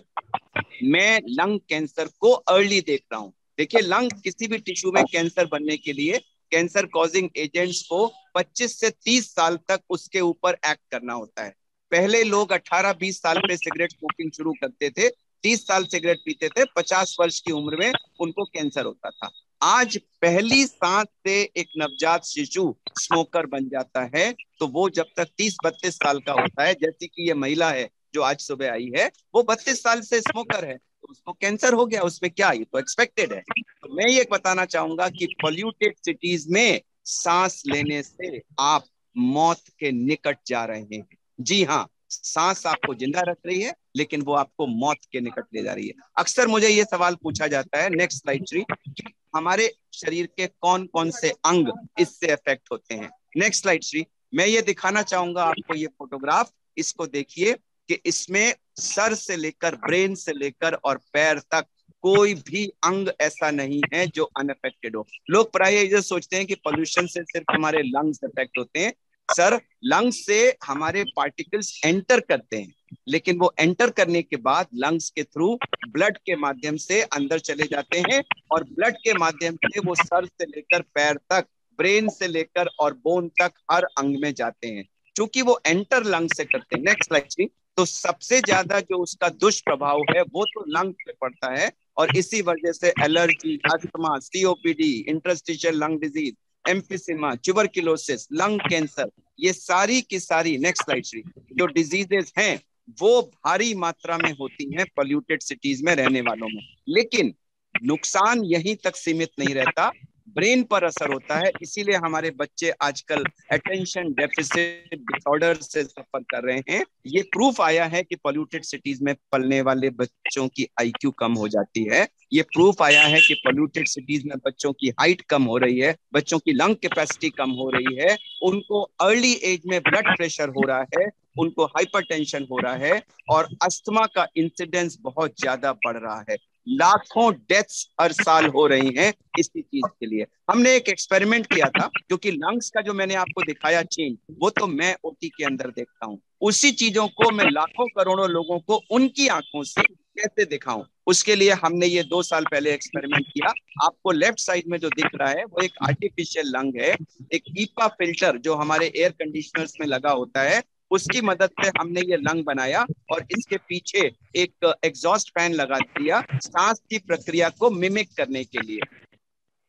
मैं लंग कैंसर को अर्ली देख रहा हूं। देखिए, लंग किसी भी टिश्यू में कैंसर बनने के लिए कैंसर कॉजिंग एजेंट्स को 25 से 30 साल तक उसके ऊपर एक्ट करना होता है। पहले लोग 18-20 साल पे सिगरेट स्मोकिंग शुरू करते थे, 30 साल सिगरेट पीते थे, 50 वर्ष की उम्र में उनको कैंसर होता था। आज पहली सांस से एक नवजात शिशु स्मोकर बन जाता है तो वो जब तक 30-32 साल का होता है, जैसे कि ये महिला है जो आज सुबह आई है, वो 32 साल से स्मोकर है, तो उसको कैंसर हो गया, उसमें क्या, ये तो एक्सपेक्टेड है। तो मैं ये बताना चाहूंगा कि पॉल्यूटेड सिटीज में सांस लेने से आप मौत के निकट जा रहे हैं। जी हाँ, सांस आपको जिंदा रख रही है लेकिन वो आपको मौत के निकट ले जा रही है। अक्सर मुझे ये सवाल पूछा जाता है, नेक्स्ट स्लाइड श्री, कि हमारे शरीर के कौन कौन से अंग इससे अफेक्ट होते हैं। Next slide Shri. मैं ये दिखाना चाहूंगा आपको ये फोटोग्राफ, इसको देखिए कि इसमें सर से लेकर, ब्रेन से लेकर और पैर तक कोई भी अंग ऐसा नहीं है जो अनअफेक्टेड हो। लोग प्राय ये सोचते हैं कि पोल्यूशन से सिर्फ हमारे लंग्स अफेक्ट होते हैं। सर, लंग्स से हमारे पार्टिकल्स एंटर करते हैं, लेकिन वो एंटर करने के बाद लंग्स के थ्रू ब्लड के माध्यम से अंदर चले जाते हैं और ब्लड के माध्यम से वो सर से लेकर पैर तक, ब्रेन से लेकर और बोन तक हर अंग में जाते हैं, क्योंकि वो एंटर लंग से करते हैं। Next slide. तो सबसे ज्यादा जो उसका दुष्प्रभाव है वो तो लंग पे पड़ता है, और इसी वजह से allergy, asthma, COPD, interstitial lung disease, emphysema, tuberculosis, lung cancer, ये सारी की सारी, नेक्स्ट स्लाइड श्री, जो डिजीजेस हैं वो भारी मात्रा में होती हैं पोल्यूटेड सिटीज में रहने वालों में। लेकिन नुकसान यहीं तक सीमित नहीं रहता, ब्रेन पर असर होता है। इसीलिए हमारे बच्चे आजकल अटेंशन डेफिसिट डिसऑर्डर से सफर कर रहे हैं। ये प्रूफ आया है कि पोल्यूटेड सिटीज में पलने वाले बच्चों की आईक्यू कम हो जाती है। ये प्रूफ आया है कि पोल्यूटेड सिटीज में बच्चों की हाइट कम हो रही है, बच्चों की लंग कैपेसिटी कम हो रही है, उनको अर्ली एज में ब्लड प्रेशर हो रहा है, उनको हाइपरटेंशन हो रहा है, और अस्थमा का इंसिडेंस बहुत ज्यादा बढ़ रहा है। लाखों डेथ्स हर साल हो रही हैं इसी चीज के लिए। हमने एक एक्सपेरिमेंट किया था, क्योंकि लंग्स का जो मैंने आपको दिखाया चेंज, वो तो मैं ओटी के अंदर देखता हूँ, उसी चीजों को मैं लाखों करोड़ों लोगों को उनकी आंखों से कैसे दिखाऊं। उसके लिए हमने ये 2 साल पहले एक्सपेरिमेंट किया। आपको लेफ्ट साइड में जो दिख रहा है वो एक आर्टिफिशियल लंग है, एक ईपा फिल्टर जो हमारे एयर कंडीशनर्स में लगा होता है, उसकी मदद से हमने ये लंग बनाया, और इसके पीछे एक एग्जॉस्ट फैन लगा दिया सांस की प्रक्रिया को मिमिक करने के लिए,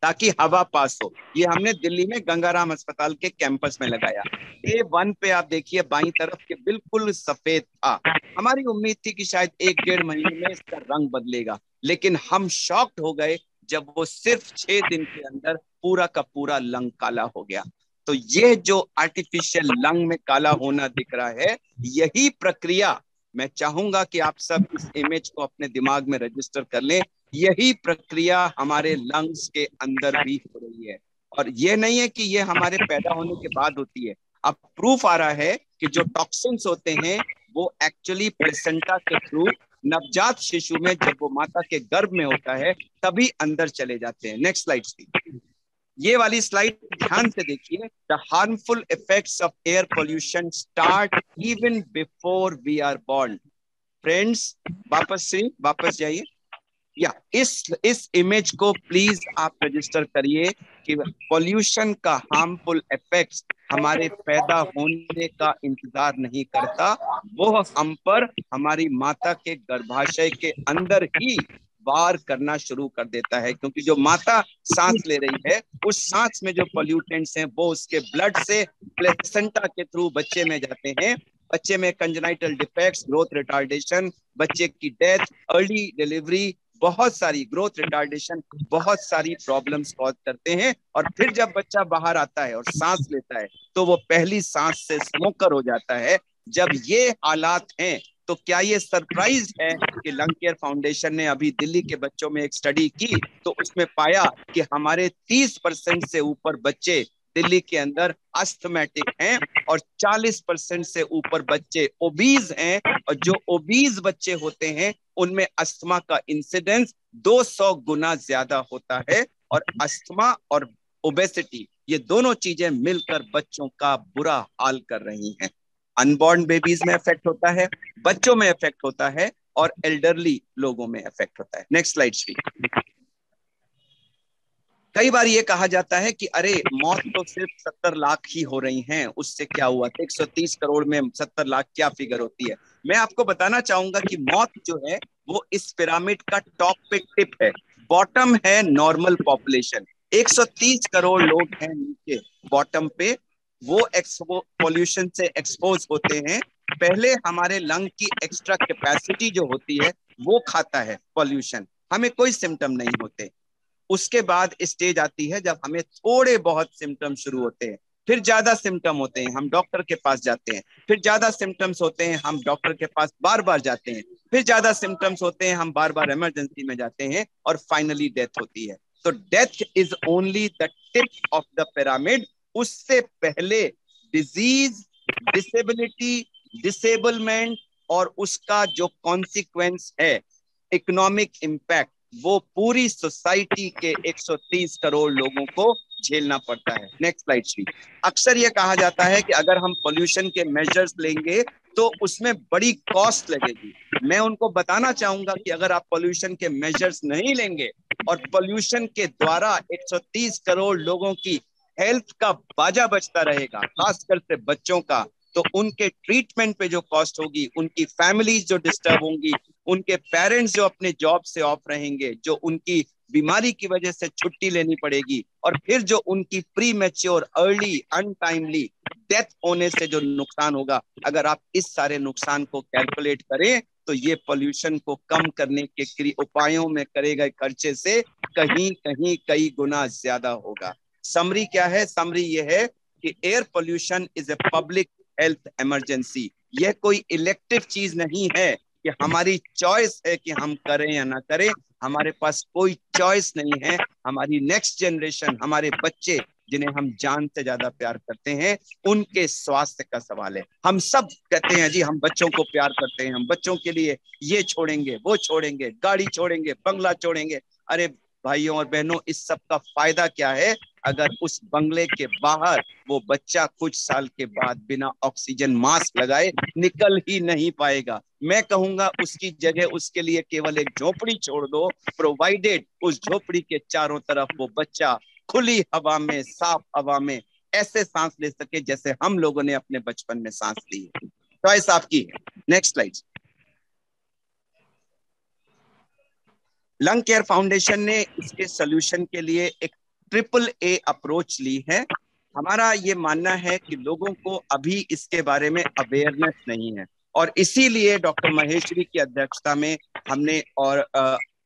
ताकि हवा पास हो। ये हमने दिल्ली में गंगाराम अस्पताल के कैंपस में लगाया। A1 पे आप देखिए बाईं तरफ के बिल्कुल सफेद था। हमारी उम्मीद थी कि शायद 1-1.5 महीने में इसका रंग बदलेगा, लेकिन हम शॉक्ड हो गए जब वो सिर्फ 6 दिन के अंदर पूरा का पूरा लंग काला हो गया। तो ये जो आर्टिफिशियल लंग में काला होना दिख रहा है, यही प्रक्रिया मैं चाहूंगा कि आप सब इस इमेज को अपने दिमाग में रजिस्टर कर लें। यही प्रक्रिया हमारे लंग्स के अंदर भी हो रही है, और ये नहीं है कि ये हमारे पैदा होने के बाद होती है। अब प्रूफ आ रहा है कि जो टॉक्सिन्स होते हैं वो एक्चुअली प्लेसेंटा के थ्रू नवजात शिशु में, जब वो माता के गर्भ में होता है, तभी अंदर चले जाते हैं। Next slide. ये वाली स्लाइड ध्यान से देखिए। The harmful effects of air pollution start even before we are born. Friends, वापस जाइए। या इस इमेज को प्लीज आप रजिस्टर करिए कि पोल्यूशन का हार्मफुल इफेक्ट्स हमारे पैदा होने का इंतजार नहीं करता, वो हम पर हमारी माता के गर्भाशय के अंदर ही वार करना शुरू कर देता है। क्योंकि जो माता सांस ले रही है, उस सांस में जो पोल्यूटेंट्स हैं वो उसके ब्लड से प्लेसेंटा के थ्रू बच्चे में जाते हैं। बच्चे में कंजेनाइटल डिफेक्ट्स, ग्रोथ रिटार्डेशन, बच्चे की डेथ, अर्ली डिलीवरी, बहुत सारी ग्रोथ रिटार्डेशन, बहुत सारी प्रॉब्लम्स कॉज करते हैं। और फिर जब बच्चा बाहर आता है और सांस लेता है तो वो पहली सांस से स्मोकर हो जाता है। जब ये हालात हैं तो क्या ये सरप्राइज है कि लंग केयर फाउंडेशन ने अभी दिल्ली के बच्चों में एक स्टडी की, तो उसमें पाया कि हमारे 30% से ऊपर बच्चे दिल्ली के अंदर अस्थमैटिक हैं, और 40% से ऊपर बच्चे ओबीज हैं। और जो ओबीज बच्चे होते हैं उनमें अस्थमा का इंसिडेंस 200 गुना ज्यादा होता है। और अस्थमा और ओबेसिटी, ये दोनों चीजें मिलकर बच्चों का बुरा हाल कर रही हैं। अनबॉर्न बेबीज में इफेक्ट होता है, बच्चों में इफेक्ट होता है, और एल्डरली लोगों में इफेक्ट होता है। Next slide Shri. कई बार ये कहा जाता है कि अरे मौत तो सिर्फ 70 लाख ही हो रही हैं, उससे क्या हुआ, 130 करोड़ में 70 लाख क्या फिगर होती है। मैं आपको बताना चाहूंगा कि मौत जो है वो इस पिरामिड का टॉप पे टिप है, बॉटम है नॉर्मल पॉपुलेशन। 130 करोड़ लोग हैं नीचे बॉटम पे, वो पॉल्यूशन से एक्सपोज होते हैं। पहले हमारे लंग की एक्स्ट्रा कैपेसिटी जो होती है वो खाता है पॉल्यूशन, हमें कोई सिम्टम नहीं होते। उसके बाद स्टेज आती है जब हमें थोड़े बहुत सिम्टम शुरू होते हैं, फिर ज्यादा सिम्टम होते हैं, हम डॉक्टर के पास जाते हैं, फिर ज्यादा सिम्टम्स होते हैं, हम डॉक्टर के पास बार बार जाते हैं, फिर ज्यादा सिम्टम्स होते हैं, हम बार बार इमरजेंसी में जाते हैं, और फाइनली डेथ होती है। तो death is only the tip of the pyramid. उससे पहले डिजीज, डिसेबिलिटी, डिसेबलमेंट और उसका जो कॉन्सिक्वेंस है, इकोनॉमिक इम्पैक्ट, वो पूरी सोसाइटी के 130 करोड़ लोगों को झेलना पड़ता है। Next slide please. अक्सर ये कहा जाता है कि अगर हम पोल्यूशन के मेजर्स लेंगे तो उसमें बड़ी कॉस्ट लगेगी। मैं उनको बताना चाहूंगा कि अगर आप पोल्यूशन के मेजर्स नहीं लेंगे और पोल्यूशन के द्वारा 130 करोड़ लोगों की हेल्थ का बाजा बजता रहेगा, खासकर से बच्चों का, तो उनके ट्रीटमेंट पे जो कॉस्ट होगी, उनकी फैमिलीज जो डिस्टर्ब होंगी, उनके पेरेंट्स जो अपने जॉब से ऑफ रहेंगे, जो उनकी बीमारी की वजह से छुट्टी लेनी पड़ेगी, और फिर जो उनकी pre mature early untimely death होने से जो नुकसान होगा, अगर आप इस सारे नुकसान को कैलकुलेट करें तो ये पोल्यूशन को कम करने के उपायों में करे गए खर्चे से कहीं कहीं कई गुना ज्यादा होगा। समरी क्या है? समरी ये है कि air pollution is a public health emergency. यह कोई इलेक्टिव चीज नहीं है कि हमारी चॉइस है कि हम करें या ना करें। हमारे पास कोई चॉइस नहीं है। हमारी नेक्स्ट जनरेशन, हमारे बच्चे जिन्हें हम जान से ज्यादा प्यार करते हैं, उनके स्वास्थ्य का सवाल है। हम सब कहते हैं जी हम बच्चों को प्यार करते हैं, हम बच्चों के लिए ये छोड़ेंगे, वो छोड़ेंगे, गाड़ी छोड़ेंगे, बंगला छोड़ेंगे। अरे भाइयों और बहनों, इस सब का फायदा क्या है अगर उस बंगले के बाहर वो बच्चा कुछ साल के बाद बिना ऑक्सीजन मास्क लगाए निकल ही नहीं पाएगा। मैं कहूंगा उसकी जगह उसके लिए केवल एक झोपड़ी छोड़ दो, प्रोवाइडेड उस झोपड़ी के चारों तरफ वो बच्चा खुली हवा में, साफ हवा में ऐसे सांस ले सके जैसे हम लोगों ने अपने बचपन में सांस ली है। चॉइस आपकी है। Next slide. Lung care foundation ने इसके सोल्यूशन के लिए एक AAA अप्रोच ली है। हमारा ये मानना है कि लोगों को अभी इसके बारे में अवेयरनेस नहीं है, और इसीलिए डॉक्टर महेश्वरी की अध्यक्षता में हमने और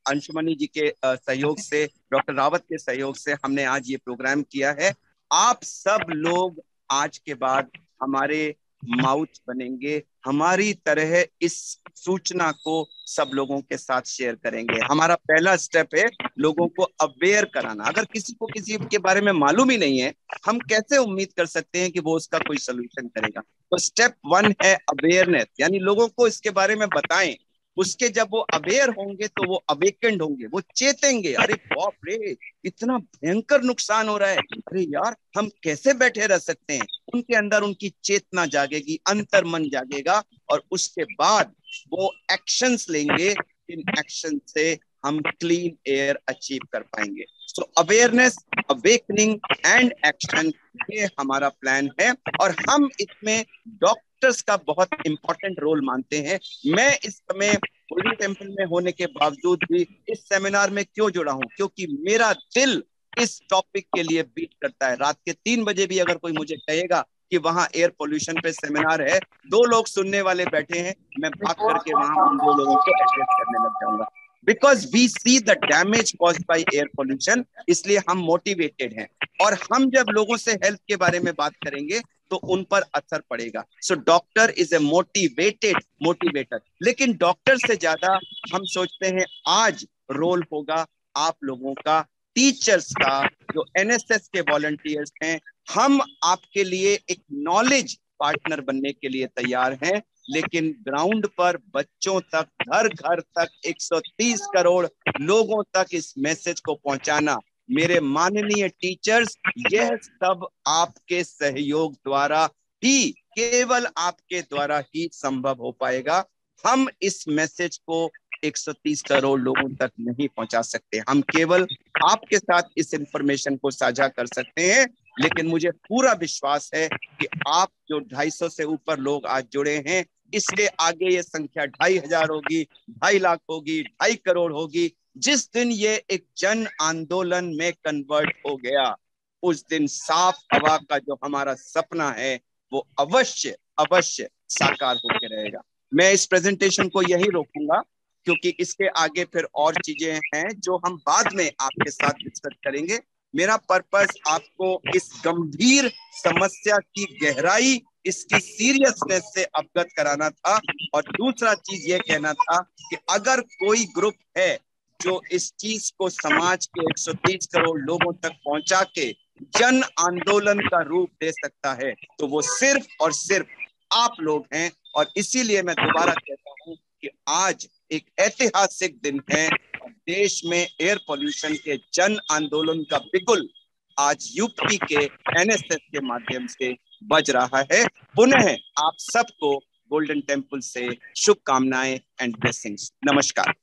अंशुमणि जी के सहयोग से, डॉक्टर रावत के सहयोग से हमने आज ये प्रोग्राम किया है। आप सब लोग आज के बाद हमारे माउथ बनेंगे, हमारी तरह इस सूचना को सब लोगों के साथ शेयर करेंगे। हमारा पहला स्टेप है लोगों को अवेयर कराना। अगर किसी को किसी के बारे में मालूम ही नहीं है, हम कैसे उम्मीद कर सकते हैं कि वो उसका कोई सोल्यूशन करेगा? तो स्टेप 1 है अवेयरनेस, यानी लोगों को इसके बारे में बताएं। उसके जब वो अवेयर होंगे तो वो अवेकेंड होंगे, वो चेतेंगे, अरे बाप रे इतना भयंकर नुकसान हो रहा है, अरे यार हम कैसे बैठे रह सकते हैं। उनके अंदर उनकी चेतना जागेगी, अंतर्मन जागेगा, और उसके बाद वो एक्शंस लेंगे। इन एक्शन से हम क्लीन एयर अचीव कर पाएंगे। So awareness, awakening and action, ये हमारा प्लान है, और हम इसमें डॉक्टर्स का बहुत इंपॉर्टेंट रोल मानते हैं। मैं इस समय गोल्डन टेम्पल में होने के बावजूद भी इस सेमिनार में क्यों जुड़ा हूं? क्योंकि मेरा दिल इस टॉपिक के लिए बीट करता है। रात के 3 बजे भी अगर कोई मुझे कहेगा कि वहां एयर पोल्यूशन पे सेमिनार है, 2 लोग सुनने वाले बैठे हैं, मैं भाग करके वहां उन 2 लोगों को एड्रेस करने लग जाऊंगा। Because we see the damage caused by air pollution, इसलिए हम मोटिवेटेड हैं, और हम जब लोगों से हेल्थ के बारे में बात करेंगे तो उन पर असर पड़ेगा। So doctor is a motivator. लेकिन डॉक्टर से ज्यादा हम सोचते हैं आज रोल होगा आप लोगों का, टीचर्स का, जो NSS के वॉलंटियर्स हैं। हम आपके लिए एक नॉलेज पार्टनर बनने के लिए तैयार हैं, लेकिन ग्राउंड पर बच्चों तक, घर घर तक, 130 करोड़ लोगों तक इस मैसेज को पहुंचाना, मेरे माननीय टीचर्स, यह सब आपके सहयोग द्वारा ही, केवल आपके द्वारा ही संभव हो पाएगा। हम इस मैसेज को 130 करोड़ लोगों तक नहीं पहुंचा सकते, हम केवल आपके साथ इस इंफॉर्मेशन को साझा कर सकते हैं। लेकिन मुझे पूरा विश्वास है कि आप जो 250 से ऊपर लोग आज जुड़े हैं, इसके आगे ये संख्या 2500 होगी, 2.5 लाख होगी, 2.5 करोड़ होगी। जिस दिन ये एक जन आंदोलन में कन्वर्ट हो गया, उस दिन साफ हवा का जो हमारा सपना है वो अवश्य अवश्य साकार होकर रहेगा। मैं इस प्रेजेंटेशन को यही रोकूंगा, क्योंकि इसके आगे फिर और चीजें हैं जो हम बाद में आपके साथ डिस्कस करेंगे। मेरा पर्पस आपको इस गंभीर समस्या की गहराई, इसकी सीरियसनेस से अवगत कराना था, और दूसरा चीज ये कहना था कि अगर कोई ग्रुप है जो इस चीज को समाज के 130 करोड़ लोगों तक पहुंचा के जन आंदोलन का रूप दे सकता है, तो वो सिर्फ और सिर्फ आप लोग हैं। और इसीलिए मैं दोबारा कहता हूं कि आज एक ऐतिहासिक दिन है, और देश में एयर पोल्यूशन के जन आंदोलन का बिगुल आज यूपी के NSS के माध्यम से बज रहा है। पुनः आप सबको गोल्डन टेम्पल से शुभकामनाएं एंड ब्लेसिंग्स। नमस्कार।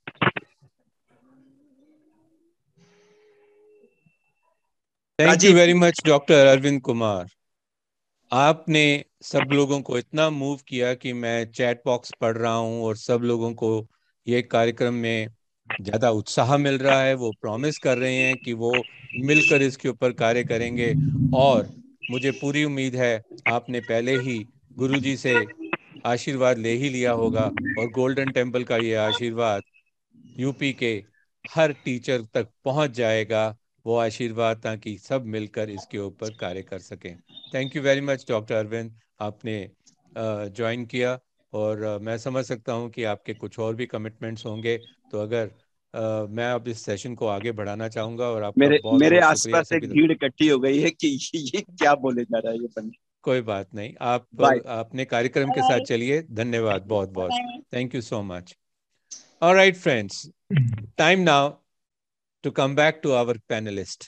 Thank you very much, Dr. Arvind Kumar. आपने सब लोगों को इतना मूव किया कि मैं चैट बॉक्स पढ़ रहा हूं और सब लोगों को ये कार्यक्रम में ज्यादा उत्साह मिल रहा है। वो प्रॉमिस कर रहे हैं कि वो मिलकर इसके ऊपर कार्य करेंगे। और मुझे पूरी उम्मीद है आपने पहले ही गुरुजी से आशीर्वाद ले ही लिया होगा, और गोल्डन टेम्पल का ये आशीर्वाद यूपी के हर टीचर तक पहुंच जाएगा, वो आशीर्वाद, ताकि सब मिलकर इसके ऊपर कार्य कर सकें। Thank you very much doctor Arvind, आपने ज्वाइन किया। और मैं समझ सकता हूं कि आपके कुछ और भी कमिटमेंट्स होंगे। तो अगर मैं अब इस सेशन को आगे बढ़ाना चाहूंगा, और आपका मेरे बहुत मेरे बहुत शुक्रिया आसपास सभी। एक भीड़ इकट्ठी हो गई है कि ये क्या बोले जा रहा है ये बंद। कोई बात नहीं, आप बाय। अपने कार्यक्रम के साथ चलिए। धन्यवाद बहुत बहुत। Thank you so much. Alright friends, time now to come back to our panelist.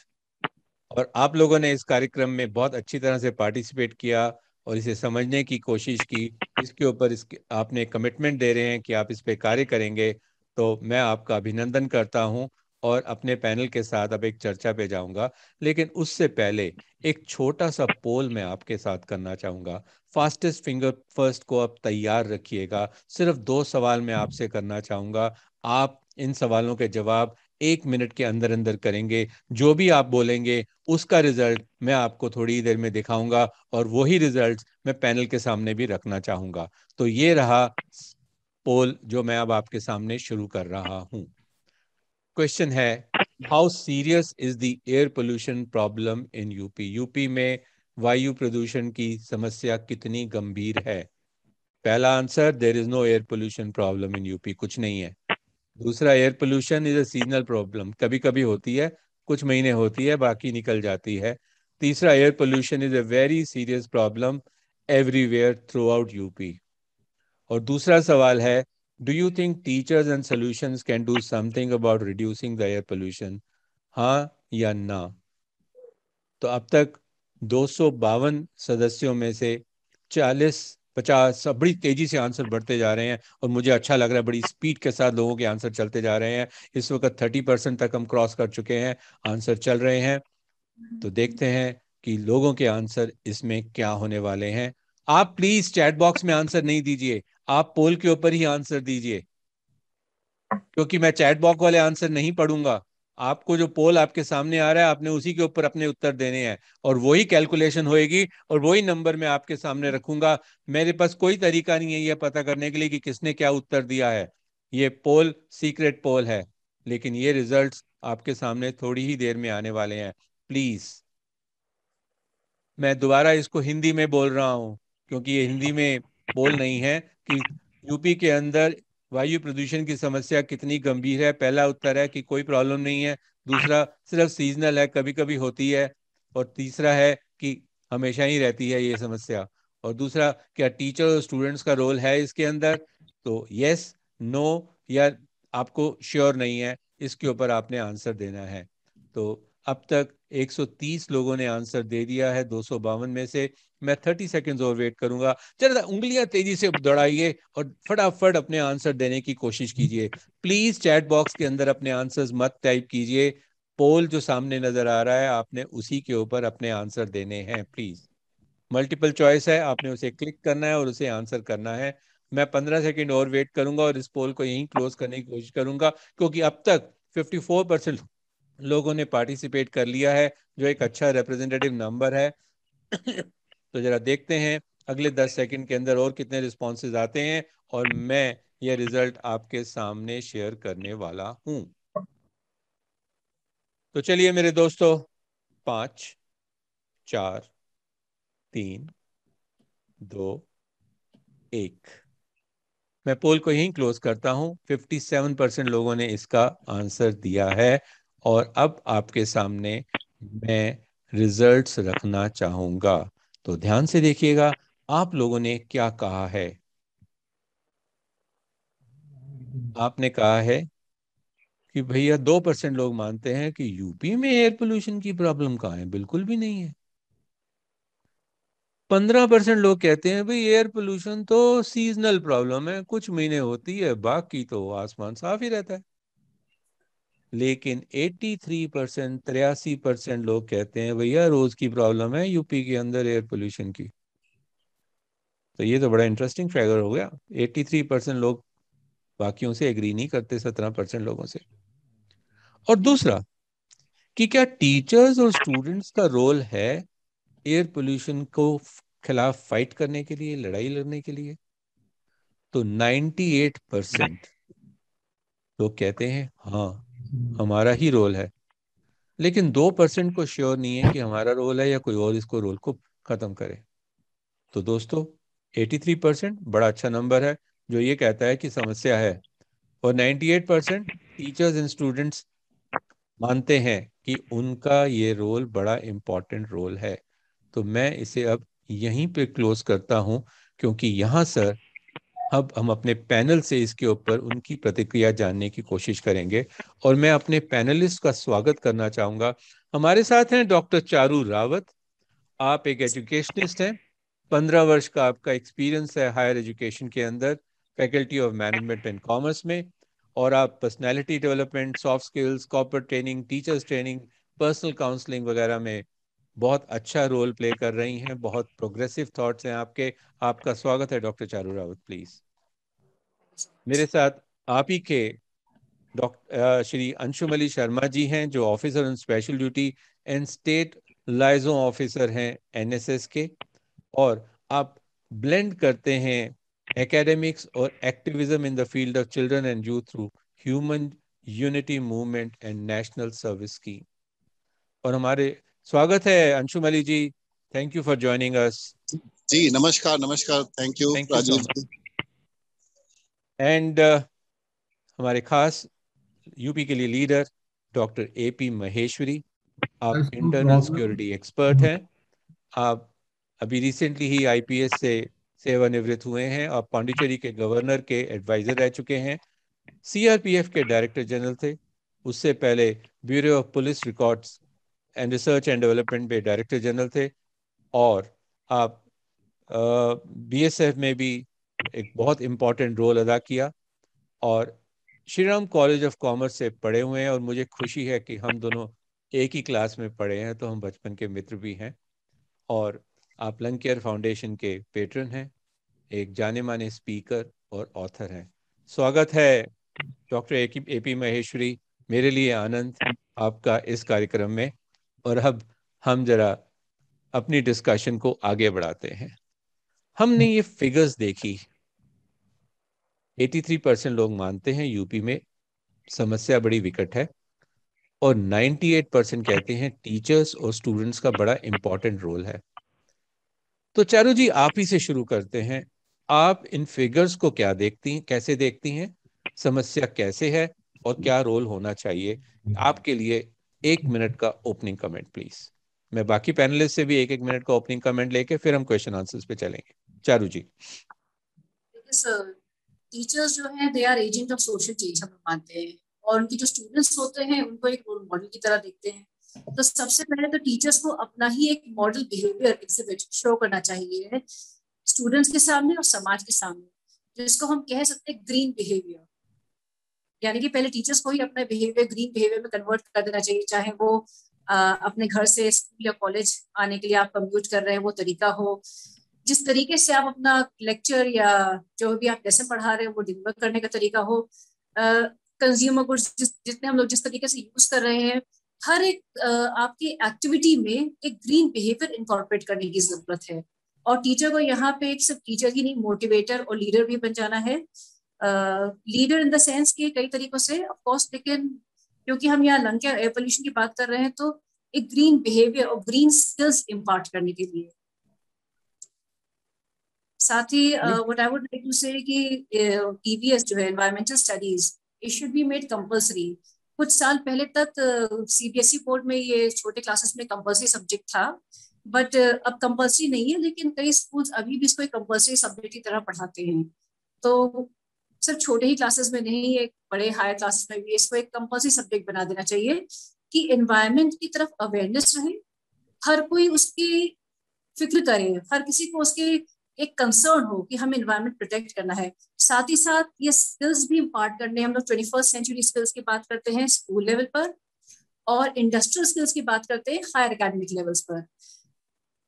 और आप लोगों ने इस कार्यक्रम में बहुत अच्छी तरह से पार्टिसिपेट किया और इसे समझने की कोशिश की। इसके ऊपर इसके आपने कमिटमेंट दे रहे हैं कि आप इस पे कार्य करेंगे, तो मैं आपका अभिनंदन करता हूं। और अपने पैनल के साथ अब एक चर्चा पे जाऊंगा, लेकिन उससे पहले एक छोटा सा पोल मैं आपके साथ करना चाहूंगा। फास्टेस्ट फिंगर फर्स्ट को आप तैयार रखिएगा। सिर्फ 2 सवाल मैं आपसे करना चाहूंगा। आप इन सवालों के जवाब 1 मिनट के अंदर अंदर करेंगे। जो भी आप बोलेंगे उसका रिजल्ट मैं आपको थोड़ी ही देर में दिखाऊंगा, और वही रिजल्ट मैं पैनल के सामने भी रखना चाहूंगा। तो ये रहा पोल जो मैं अब आपके सामने शुरू कर रहा हूं। क्वेश्चन है, how serious is the air pollution problem in UP? UP में वायु प्रदूषण की समस्या कितनी गंभीर है? पहला answer, there is no air pollution problem in UP, कुछ नहीं है। दूसरा, air pollution is a seasonal problem, कभी कभी होती है, कुछ महीने होती है, बाकी निकल जाती है। तीसरा, air pollution is a very serious problem everywhere through out UP. और दूसरा सवाल है, do you think teachers and solutions can do something about reducing the air pollution? हाँ या ना? तो अब तक 252 सदस्यों में से 40-50 सब बड़ी तेजी से आंसर बढ़ते जा रहे हैं, और मुझे अच्छा लग रहा है, बड़ी स्पीड के साथ लोगों के आंसर चलते जा रहे हैं। इस वक्त 30% तक हम क्रॉस कर चुके हैं, आंसर चल रहे हैं। तो देखते हैं कि लोगों के आंसर इसमें क्या होने वाले हैं। आप प्लीज चैट बॉक्स में आंसर नहीं दीजिए, आप पोल के ऊपर ही आंसर दीजिए, क्योंकि मैं चैट बॉक्स वाले आंसर नहीं पढ़ूंगा। आपको जो पोल आपके सामने आ रहा है, आपने उसी के ऊपर अपने उत्तर देने हैं, और वही कैलकुलेशन होएगी और वही नंबर मैं आपके सामने रखूंगा। मेरे पास कोई तरीका नहीं है यह पता करने के लिए कि किसने क्या उत्तर दिया है। ये पोल सीक्रेट पोल है, लेकिन ये रिजल्ट्स आपके सामने थोड़ी ही देर में आने वाले हैं। प्लीज, मैं दोबारा इसको हिंदी में बोल रहा हूँ, क्योंकि ये हिंदी में बोल नहीं है कि यूपी के अंदर वायु प्रदूषण की समस्या कितनी गंभीर है। पहला उत्तर है कि कोई प्रॉब्लम नहीं है। दूसरा, सिर्फ सीजनल है, कभी कभी होती है। और तीसरा है कि हमेशा ही रहती है ये समस्या। और दूसरा, क्या टीचर और स्टूडेंट्स का रोल है इसके अंदर? तो यस, नो, या आपको श्योर नहीं है, इसके ऊपर आपने आंसर देना है। तो अब तक 130 लोगों ने आंसर दे दिया है 252 में से। मैं 30 सेकेंड्स और वेट करूंगा। जरा उंगलियां तेजी से दौड़ाइए और फटाफट अपने आंसर देने की कोशिश कीजिए। प्लीज चैट बॉक्स के अंदर अपने आंसर्स मत टाइप कीजिए। पोल जो सामने नजर आ रहा है, आपने उसी के ऊपर अपने आंसर देने हैं। प्लीज, मल्टीपल चॉइस है, आपने उसे क्लिक करना है और उसे आंसर करना है। मैं 15 सेकेंड और वेट करूंगा और इस पोल को यहीं क्लोज करने की कोशिश करूंगा, क्योंकि अब तक 54% लोगों ने पार्टिसिपेट कर लिया है, जो एक अच्छा रिप्रेजेंटेटिव नंबर है। तो जरा देखते हैं अगले 10 सेकंड के अंदर और कितने रिस्पॉन्सेज आते हैं, और मैं ये रिजल्ट आपके सामने शेयर करने वाला हूं। तो चलिए मेरे दोस्तों, 5, 4, 3, 2, 1, मैं पोल को यहीं क्लोज करता हूं। 57% लोगों ने इसका आंसर दिया है, और अब आपके सामने मैं रिजल्ट्स रखना चाहूंगा। तो ध्यान से देखिएगा, आप लोगों ने क्या कहा है। आपने कहा है कि भैया 2% लोग मानते हैं कि यूपी में एयर पोल्यूशन की प्रॉब्लम कहाँ है, बिल्कुल भी नहीं है। 15% लोग कहते हैं भाई एयर पोल्यूशन तो सीजनल प्रॉब्लम है, कुछ महीने होती है, बाकी तो आसमान साफ ही रहता है। लेकिन 83%, 83% लोग कहते हैं भैया रोज की प्रॉब्लम है यूपी के अंदर एयर पोल्यूशन की। तो ये तो बड़ा इंटरेस्टिंग फिगर हो गया। 83% लोग बाकियों से एग्री नहीं करते, 17% लोगों से। और दूसरा कि क्या टीचर्स और स्टूडेंट्स का रोल है एयर पोल्यूशन को खिलाफ फाइट करने के लिए, लड़ाई लड़ने के लिए? तो 98% लोग कहते हैं हाँ, हमारा ही रोल है। लेकिन 2% को श्योर नहीं है कि हमारा रोल है या कोई और इसको रोल को खत्म करे। तो दोस्तों 83% बड़ा अच्छा नंबर है जो ये कहता है कि समस्या है, और 98% टीचर्स एंड स्टूडेंट्स मानते हैं कि उनका ये रोल बड़ा इम्पोर्टेंट रोल है। तो मैं इसे अब यहीं पे क्लोज करता हूं, क्योंकि यहाँ सर अब हम अपने पैनल से इसके ऊपर उनकी प्रतिक्रिया जानने की कोशिश करेंगे। और मैं अपने पैनलिस्ट का स्वागत करना चाहूंगा। हमारे साथ हैं डॉक्टर चारू रावत। आप एक एजुकेशनिस्ट हैं, 15 वर्ष का आपका एक्सपीरियंस है हायर एजुकेशन के अंदर, faculty of management and commerce में। और आप personality development, soft skills, corporate training, teachers training, personal counselling वगैरह में बहुत अच्छा रोल प्ले कर रही हैं। बहुत प्रोग्रेसिव थॉट्स हैं आपके। आपका स्वागत है डॉक्टर चारू रावत, प्लीज। मेरे साथ आप ही के डॉक्टर श्री अंशुमली शर्मा जी हैं, जो officer on special duty and state liaison officer हैं एनएसएस के। और आप ब्लेंड करते हैं एकेडमिक्स और activism in the field of children and youth through human unity movement and national service की। और हमारे स्वागत है Anshumali ji. Thank you for joining us. जी नमस्कार, नमस्कार। Thank you thank you so Rajiv much. जी। एंड हमारे खास यूपी के लिए लीडर डॉक्टर एपी महेश्वरी। आप इंटरनल सिक्योरिटी एक्सपर्ट हैं। आप अभी रिसेंटली ही आईपीएस से सेवानिवृत्त हुए हैं। आप पांडिचेरी के गवर्नर के एडवाइजर रह चुके हैं। सीआरपीएफ के डायरेक्टर जनरल थे। उससे पहले bureau of police records and research and development में डायरेक्टर जनरल थे। और आप बीएसएफ में भी एक बहुत इम्पोर्टेंट रोल अदा किया। और श्रीराम कॉलेज ऑफ कॉमर्स से पढ़े हुए हैं। और मुझे खुशी है कि हम दोनों एक ही क्लास में पढ़े हैं, तो हम बचपन के मित्र भी हैं। और आप लंग केयर फाउंडेशन के पेट्रन हैं, एक जाने माने स्पीकर और ऑथर हैं। स्वागत है डॉक्टर एपी महेश्वरी। मेरे लिए आनंद आपका इस कार्यक्रम में। और अब हम जरा अपनी डिस्कशन को आगे बढ़ाते हैं। हमने ये फिगर्स देखी, 83% लोग मानते हैं यूपी में समस्या बड़ी विकट है, और 98% कहते हैं टीचर्स और स्टूडेंट्स का बड़ा इंपॉर्टेंट रोल है। तो चारू जी, आप ही से शुरू करते हैं। आप इन फिगर्स को क्या देखती हैं, कैसे देखती हैं? समस्या कैसे है और क्या रोल होना चाहिए? आपके लिए 1 मिनट का ओपनिंग कमेंट प्लीज। मैं बाकी पैनलिस्ट से भी 1-1 मिनट का ओपनिंग कमेंट लेके फिर हम क्वेश्चन आंसर्स पे चलेंगे। चारू जी। टीचर्स जो हैं they are agent of social change, हम मानते हैं। और उनके जो स्टूडेंट्स होते हैं उनको एक रोल मॉडल की तरह देखते हैं। तो सबसे पहले तो टीचर्स को अपना ही एक मॉडल बिहेवियर एग्जिबिट शो करना चाहिए स्टूडेंट्स के सामने और समाज के सामने, जिसको हम कह सकते हैं ग्रीन बिहेवियर। यानी कि पहले टीचर्स को ही अपना बिहेवियर ग्रीन बिहेवियर में कन्वर्ट कर देना चाहिए। चाहे वो अपने घर से स्कूल या कॉलेज आने के लिए आप कम्यूट कर रहे हैं वो तरीका हो, जिस तरीके से आप अपना लेक्चर या जो भी आप लेसन पढ़ा रहे हैं वो डिलीवर करने का तरीका हो, कंज्यूमर गुड्स जितने हम लोग जिस तरीके से यूज कर रहे हैं, हर एक आपकी एक्टिविटी में एक ग्रीन बिहेवियर इनकॉर्पोरेट करने की जरूरत है। और टीचर को यहाँ पे एक सिर्फ टीचर ही नहीं, मोटिवेटर और लीडर भी बन जाना है। लीडर इन द सेंस के कई तरीकों से ऑफ कोर्स, लेकिन क्योंकि हम यहाँ लंग एयर पोल्यूशन की बात कर रहे हैं तो एक ग्रीन बिहेवियर और ग्रीन स्किल्स इम्पार्ट करने के लिए। साथ ही what I would like to say कि ईवीएस जो है environmental studies, it should be made compulsory. कुछ साल पहले तक सीबीएसई बोर्ड में ये छोटे क्लासेस में कंपल्सरी सब्जेक्ट था, बट अब कंपल्सरी नहीं है। लेकिन कई स्कूल्स अभी भी इसको एक कंपल्सरी सब्जेक्ट की तरह पढ़ाते हैं। तो सिर्फ छोटे ही क्लासेस में नहीं, एक बड़े हायर क्लासेस में भी इसको एक कंपल्सरी सब्जेक्ट बना देना चाहिए कि एनवायरमेंट की तरफ अवेयरनेस रहे, हर कोई उसकी फिक्र करे, हर किसी को उसके एक कंसर्न हो कि हमें एनवायरमेंट प्रोटेक्ट करना है। साथ ही साथ ये स्किल्स भी इम्पार्ट करने, हम लोग 21st सेंचुरी स्किल्स की बात करते हैं स्कूल लेवल पर, और इंडस्ट्रियल स्किल्स की बात करते हैं हायर एकेडमिक लेवल्स पर।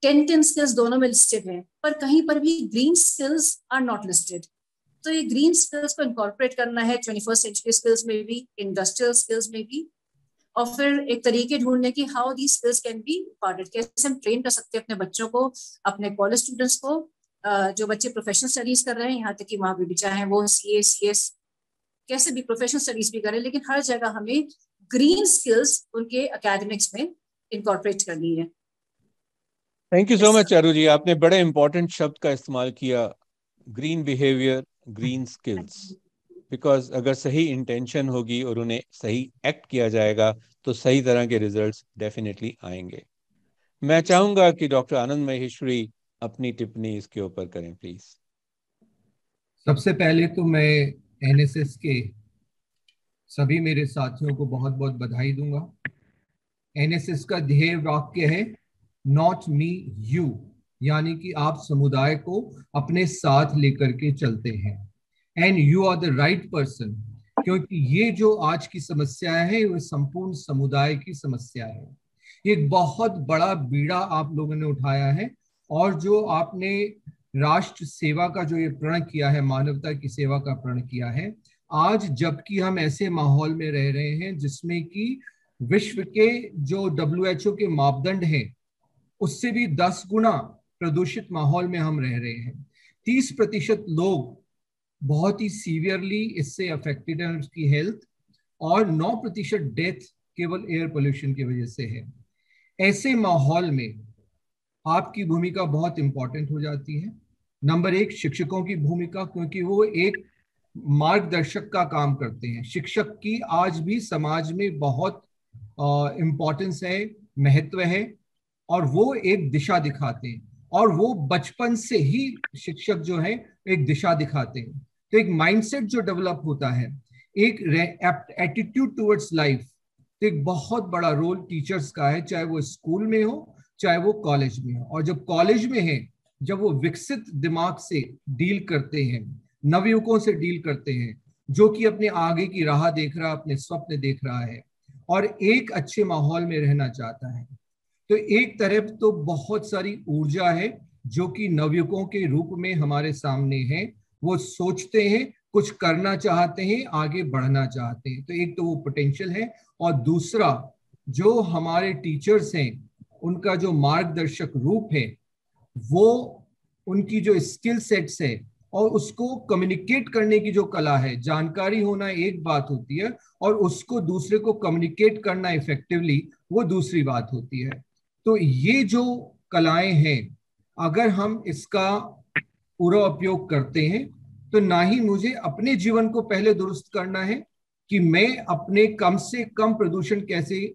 10 स्किल्स दोनों में लिस्टेड है, पर कहीं पर भी green skills are not listed. तो ये ग्रीन स्किल्स को इनकॉर्पोरेट करना है 21st सेंचुरी स्किल्स में भी, इंडस्ट्रियल स्किल्स में भी, और फिर एक तरीके ढूंढने की how the skills can be imparted, कैसे हम ट्रेन कर सकते हैं अपने बच्चों को, अपने कॉलेज स्टूडेंट्स को, जो बच्चे प्रोफेशनल स्टडीज कर रहे हैं, यहाँ तक कि वहां पे भी चाहे वो CA CS कैसे भी प्रोफेशनल स्टडीज भी करें, लेकिन हर जगह हमें ग्रीन स्किल्स उनके एकेडमिक्स में इनकॉर्पोरेट करनी है। Thank you so much Charu ji, आपने बड़े इंपॉर्टेंट शब्द का इस्तेमाल किया, green behaviour, green skills. Because अगर सही इंटेंशन होगी और उन्हें सही एक्ट किया जाएगा तो सही तरह के रिजल्ट्स डेफिनेटली आएंगे। मैं चाहूंगा कि डॉक्टर आनंद महेश्वरी अपनी टिप्पणी इसके ऊपर करें प्लीज। सबसे पहले तो मैं NSS के सभी मेरे साथियों को बहुत बहुत बधाई दूंगा। NSS का ध्येय वाक्य है नॉट मी यू, यानी कि आप समुदाय को अपने साथ लेकर के चलते हैं, and you are the right person, क्योंकि ये जो आज की समस्या है वो संपूर्ण समुदाय की समस्या है। एक बहुत बड़ा बीड़ा आप लोगों ने उठाया है, और जो आपने राष्ट्र सेवा का जो ये प्रण किया है, मानवता की सेवा का प्रण किया है, आज जबकि हम ऐसे माहौल में रह रहे हैं जिसमें कि विश्व के जो WHO के मापदंड हैं उससे भी 10 गुना प्रदूषित माहौल में हम रह रहे हैं। 30% लोग बहुत ही सीवियरली इससे अफेक्टेड है उसकी हेल्थ, और 9% डेथ केवल एयर पोल्यूशन की वजह से है। ऐसे माहौल में आपकी भूमिका बहुत इंपॉर्टेंट हो जाती है। नंबर 1 शिक्षकों की भूमिका, क्योंकि वो एक मार्गदर्शक का काम करते हैं। शिक्षक की आज भी समाज में बहुत इम्पोर्टेंस है, महत्व है, और वो एक दिशा दिखाते हैं, और वो बचपन से ही शिक्षक जो है एक दिशा दिखाते हैं। तो एक माइंडसेट जो डेवलप होता है, एक एटीट्यूड टुवर्ड्स लाइफ, तो एक बहुत बड़ा रोल टीचर्स का है, चाहे वो स्कूल में हो चाहे वो कॉलेज में हो। और जब कॉलेज में है, जब वो विकसित दिमाग से डील करते हैं, नवयुवकों से डील करते हैं, जो कि अपने आगे की राह देख रहा, अपने स्वप्न देख रहा है और एक अच्छे माहौल में रहना चाहता है, तो एक तरफ तो बहुत सारी ऊर्जा है जो कि नवयुवकों के रूप में हमारे सामने है। वो सोचते हैं, कुछ करना चाहते हैं, आगे बढ़ना चाहते हैं, तो एक तो वो पोटेंशियल है। और दूसरा, जो हमारे टीचर्स हैं उनका जो मार्गदर्शक रूप है, वो उनकी जो स्किल सेट्स है और उसको कम्युनिकेट करने की जो कला है, जानकारी होना एक बात होती है और उसको दूसरे को कम्युनिकेट करना इफेक्टिवली वो दूसरी बात होती है। तो ये जो कलाएं हैं, अगर हम इसका पूरा उपयोग करते हैं तो ना ही मुझे अपने जीवन को पहले दुरुस्त करना है कि मैं अपने कम से कम प्रदूषण कैसे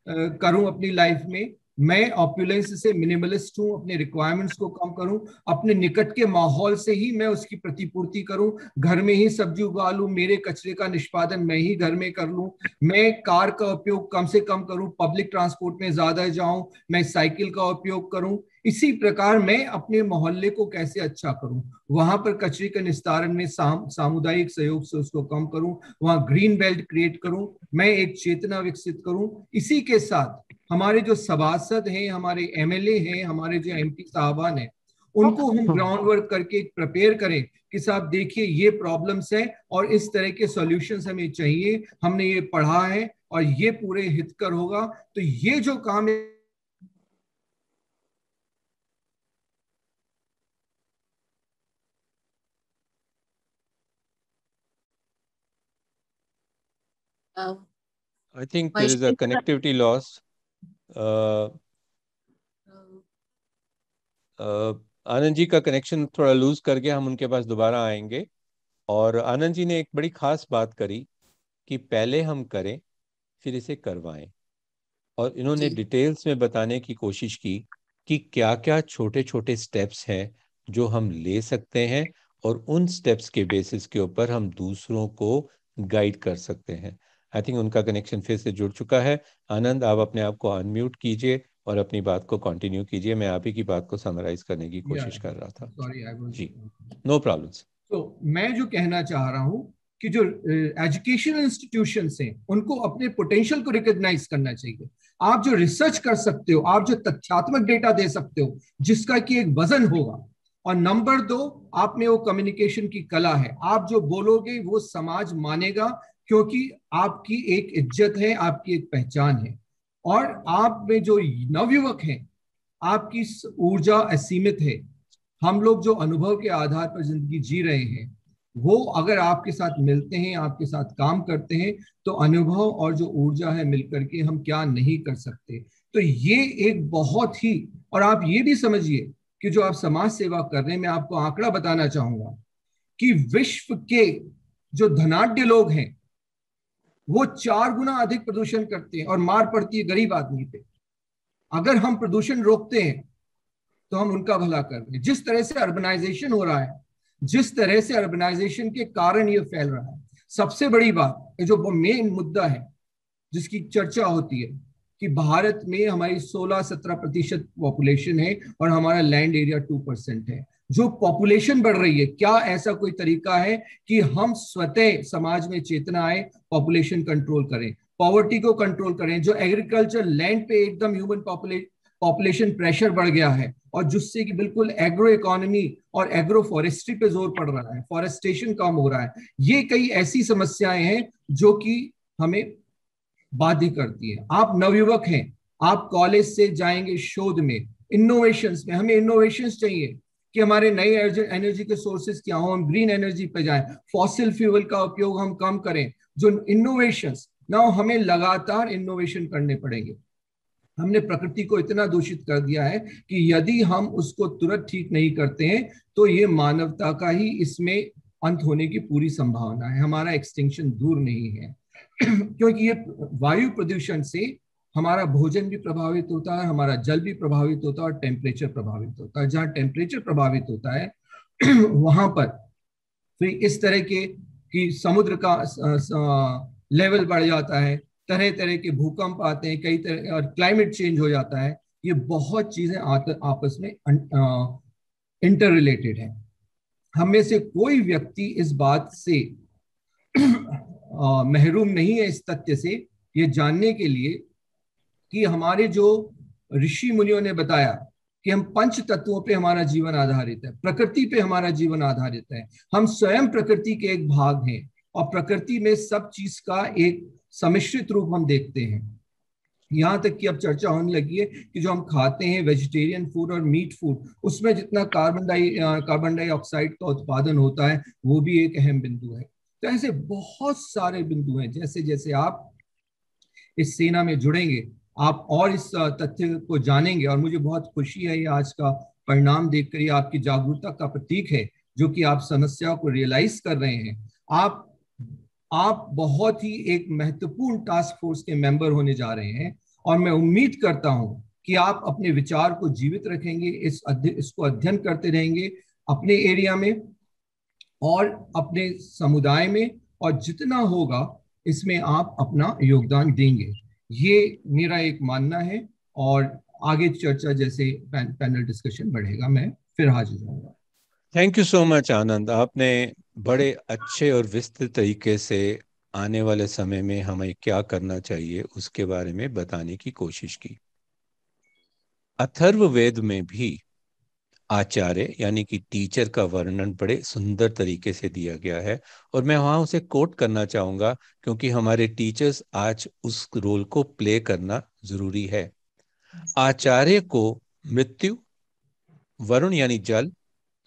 करूं अपनी लाइफ में, मैं ऑप्युलेंस से मिनिमलिस्ट हूं, अपने रिक्वायरमेंट्स को कम करूं, अपने निकट के माहौल से ही मैं उसकी प्रतिपूर्ति करूं, घर में ही सब्जी उगा लूं, मेरे कचरे का निष्पादन मैं ही घर में कर लूं, मैं कार का उपयोग कम से कम करूं, पब्लिक ट्रांसपोर्ट में ज्यादा जाऊं, मैं साइकिल का उपयोग करूं। इसी प्रकार मैं अपने मोहल्ले को कैसे अच्छा करूं, वहां पर कचरे के निस्तारण में सामुदायिक सहयोग से उसको कम करूं, वहां ग्रीन बेल्ट क्रिएट करूं, मैं एक चेतना विकसित करूं। इसी के साथ हमारे जो सभासद हैं, हमारे MLA हैं, हमारे जो MP साहबान हैं, उनको हम ग्राउंड वर्क करके प्रिपेयर करें कि साहब देखिए ये प्रॉब्लम्स है और इस तरह के सॉल्यूशंस हमें चाहिए, हमने ये पढ़ा है और ये पूरे हितकर होगा। तो ये जो काम है I think there is a connectivity loss. Anand ji का कनेक्शन थोड़ा लूज करके हम उनके पास दोबारा आएंगे। और आनंद जी ने एक बड़ी खास बात करी कि पहले हम करें फिर इसे करवाएं, और इन्होंने डिटेल्स में बताने की कोशिश की कि क्या क्या छोटे छोटे स्टेप्स हैं जो हम ले सकते हैं और उन स्टेप्स के बेसिस के ऊपर हम दूसरों को गाइड कर सकते हैं। आई थिंक उनका कनेक्शन फिर से जुड़ चुका है। आनंद, आप अपने आप को अनम्यूट कीजिए और अपनी बात को कंटिन्यू कीजिए। मैं आप ही की बात को समराइज करने की कोशिश कर रहा था। सॉरी, जी, नो प्रॉब्लम्स। तो मैं जो कहना चाह रहा हूं कि जो एजुकेशनल इंस्टीट्यूशंस हैं उनको अपने पोटेंशियल को रिकॉग्नाइज करना चाहिए। आप जो रिसर्च कर सकते हो, आप जो तथ्यात्मक डेटा दे सकते हो जिसका कि एक वजन होगा। और नंबर 2, आप में वो कम्युनिकेशन की कला है। आप जो बोलोगे वो समाज मानेगा, क्योंकि आपकी एक इज्जत है, आपकी एक पहचान है। और आप में जो नवयुवक हैं, आपकी ऊर्जा असीमित है। हम लोग जो अनुभव के आधार पर जिंदगी जी रहे हैं, वो अगर आपके साथ मिलते हैं, आपके साथ काम करते हैं, तो अनुभव और जो ऊर्जा है मिलकर के हम क्या नहीं कर सकते। तो ये एक बहुत ही, और आप ये भी समझिए कि जो आप समाज सेवा कर रहे हैं, मैं आपको आंकड़ा बताना चाहूंगा कि विश्व के जो धनाढ्य लोग हैं वो 4 गुना अधिक प्रदूषण करते हैं और मार पड़ती है गरीब आदमी पे। अगर हम प्रदूषण रोकते हैं तो हम उनका भला कर रहे हैं। जिस तरह से अर्बनाइजेशन हो रहा है, जिस तरह से अर्बनाइजेशन के कारण ये फैल रहा है, सबसे बड़ी बात जो मेन मुद्दा है जिसकी चर्चा होती है कि भारत में हमारी 16-17% पॉपुलेशन है और हमारा लैंड एरिया 2% है। जो पॉपुलेशन बढ़ रही है, क्या ऐसा कोई तरीका है कि हम स्वतः समाज में चेतना आए, पॉपुलेशन कंट्रोल करें, पॉवर्टी को कंट्रोल करें। जो एग्रीकल्चर लैंड पे एकदम ह्यूमन पॉपुलेशन प्रेशर बढ़ गया है, और जिससे कि बिल्कुल एग्रो इकोनॉमी और एग्रो फॉरेस्ट्री पे जोर पड़ रहा है, फॉरेस्टेशन कम हो रहा है। ये कई ऐसी समस्याएं हैं जो कि हमें बाध्य करती है। आप नवयुवक हैं, आप कॉलेज से जाएंगे शोध में, इनोवेशंस में। हमें इनोवेशंस चाहिए कि हमारे नए एनर्जी के सोर्सेज क्या हो, हम ग्रीन एनर्जी पे जाएं, फॉसिल फ्यूल का उपयोग हम कम करें। जो इनोवेशंस ना, हमें लगातार इनोवेशन करने पड़ेंगे। हमने प्रकृति को इतना दूषित कर दिया है कि यदि हम उसको तुरंत ठीक नहीं करते हैं तो ये मानवता का ही इसमें अंत होने की पूरी संभावना है। हमारा एक्सटिंक्शन दूर नहीं है क्योंकि ये वायु प्रदूषण से हमारा भोजन भी प्रभावित होता है, हमारा जल भी प्रभावित होता है और टेम्परेचर प्रभावित होता है। जहाँ टेम्परेचर प्रभावित होता है वहां पर फिर इस तरह के कि समुद्र का लेवल बढ़ जाता है, तरह तरह के भूकंप आते हैं, कई तरह, और क्लाइमेट चेंज हो जाता है। ये बहुत चीजें आपस में इंटर रिलेटेड है। हम में से कोई व्यक्ति इस बात से महरूम नहीं है, इस तथ्य से ये जानने के लिए कि हमारे जो ऋषि मुनियों ने बताया कि हम 5 तत्वों पे हमारा जीवन आधारित है, प्रकृति पे हमारा जीवन आधारित है। हम स्वयं प्रकृति के एक भाग हैं और प्रकृति में सब चीज का एक सम्मिश्रित रूप हम देखते हैं। यहाँ तक कि अब चर्चा होने लगी है कि जो हम खाते हैं वेजिटेरियन फूड और मीट फूड, उसमें जितना कार्बन डाइऑक्साइड का उत्पादन होता है वो भी एक अहम बिंदु है। तो ऐसे बहुत सारे बिंदु हैं। जैसे जैसे आप इस सेना में जुड़ेंगे, आप और इस तथ्य को जानेंगे, और मुझे बहुत खुशी है ये आज का परिणाम देखकर, ये आपकी जागरूकता का प्रतीक है जो कि आप समस्या को रियलाइज कर रहे हैं। आप बहुत ही एक महत्वपूर्ण टास्क फोर्स के मेंबर होने जा रहे हैं, और मैं उम्मीद करता हूं कि आप अपने विचार को जीवित रखेंगे, इसको अध्ययन करते रहेंगे अपने एरिया में और अपने समुदाय में, और जितना होगा इसमें आप अपना योगदान देंगे। ये मेरा एक मानना है, और आगे चर्चा जैसे पैनल डिस्कशन बढ़ेगा मैं फिर हाजिर होऊंगा। थैंक यू सो मच आनंद। आपने बड़े अच्छे और विस्तृत तरीके से आने वाले समय में हमें क्या करना चाहिए उसके बारे में बताने की कोशिश की। अथर्ववेद में भी आचार्य यानी कि टीचर का वर्णन बड़े सुंदर तरीके से दिया गया है, और मैं वहां उसे कोट करना चाहूंगा क्योंकि हमारे टीचर्स आज उस रोल को प्ले करना जरूरी है। आचार्य को मृत्यु, वरुण यानी जल,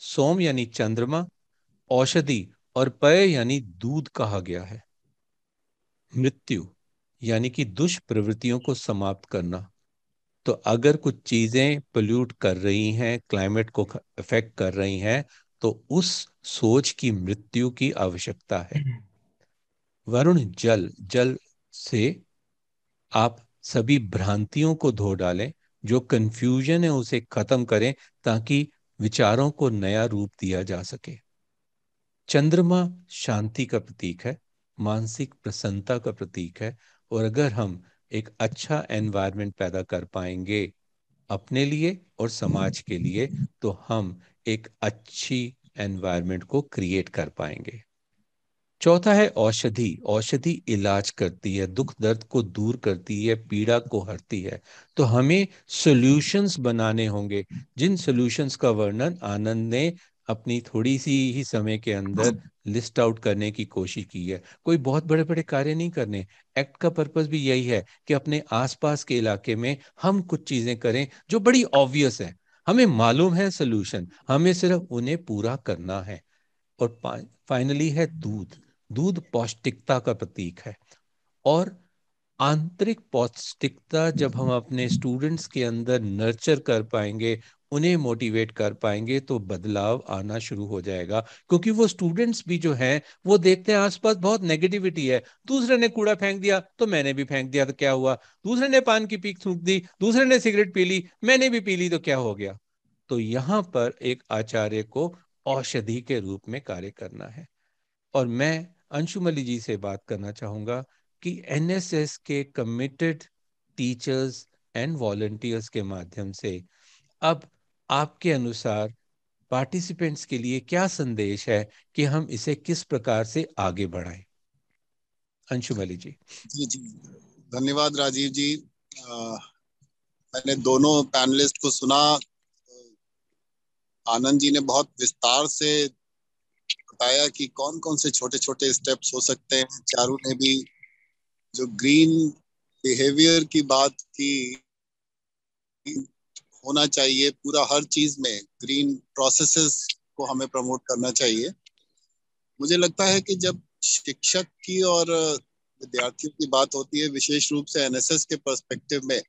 सोम यानी चंद्रमा, औषधि और पय यानी दूध कहा गया है। मृत्यु यानी कि दुष्प्रवृत्तियों को समाप्त करना। तो अगर कुछ चीजें पोल्यूट कर रही हैं, क्लाइमेट को अफेक्ट कर रही हैं, तो उस सोच की मृत्यु की आवश्यकता है। वरुण जल, जल से आप सभी भ्रांतियों को धो डालें, जो कंफ्यूजन है उसे खत्म करें ताकि विचारों को नया रूप दिया जा सके। चंद्रमा शांति का प्रतीक है, मानसिक प्रसन्नता का प्रतीक है, और अगर हम एक अच्छा एनवायरनमेंट पैदा कर पाएंगे अपने लिए और समाज के लिए, तो हम एक अच्छी एनवायरनमेंट को क्रिएट कर पाएंगे। चौथा है औषधि। औषधि इलाज करती है, दुख दर्द को दूर करती है, पीड़ा को हरती है। तो हमें सॉल्यूशंस बनाने होंगे, जिन सॉल्यूशंस का वर्णन आनंद ने अपनी थोड़ी सी ही समय के अंदर लिस्ट आउट करने की कोशिश की है। कोई बहुत बड़े बड़े कार्य नहीं करने। एक्ट का पर्पस भी यही है कि अपने आसपास के इलाके में हम कुछ चीजें करें जो बड़ी ऑब्वियस है, हमें मालूम है सोल्यूशन, हमें सिर्फ उन्हें पूरा करना है। और फाइनली है दूध। दूध पौष्टिकता का प्रतीक है। और आंतरिक पौष्टिकता जब हम अपने स्टूडेंट्स के अंदर नर्चर कर पाएंगे, उन्हें मोटिवेट कर पाएंगे, तो बदलाव आना शुरू हो जाएगा। क्योंकि वो स्टूडेंट्स भी जो हैं वो देखते हैं आसपास बहुत नेगेटिविटी है। दूसरे ने कूड़ा फेंक दिया तो मैंने भी फेंक दिया तो क्या हुआ, दूसरे ने पान की पीक थूक दी, दूसरे ने सिगरेट पी ली, मैंने भी पी ली तो क्या हो गया। तो यहाँ पर एक आचार्य को औषधि के रूप में कार्य करना है। और मैं अंशुमली जी से बात करना चाहूंगा कि एनएसएस के कमिटेड टीचर्स एंड वॉलंटियर्स के माध्यम से अब आपके अनुसार पार्टिसिपेंट्स के लिए क्या संदेश है कि हम इसे किस प्रकार से आगे बढ़ाएं। अंशुमली जी। जी जी, धन्यवाद राजीव जी। मैंने दोनों पैनलिस्ट को सुना। आनंद जी ने बहुत विस्तार से बताया कि कौन कौन से छोटे छोटे स्टेप्स हो सकते हैं। चारू ने भी जो ग्रीन बिहेवियर की बात की, होना चाहिए पूरा हर चीज में ग्रीन प्रोसेसेस को हमें प्रमोट करना चाहिए। मुझे लगता है कि जब शिक्षक की और विद्यार्थियों की बात होती है, विशेष रूप से एनएसएस के पर्सपेक्टिव में,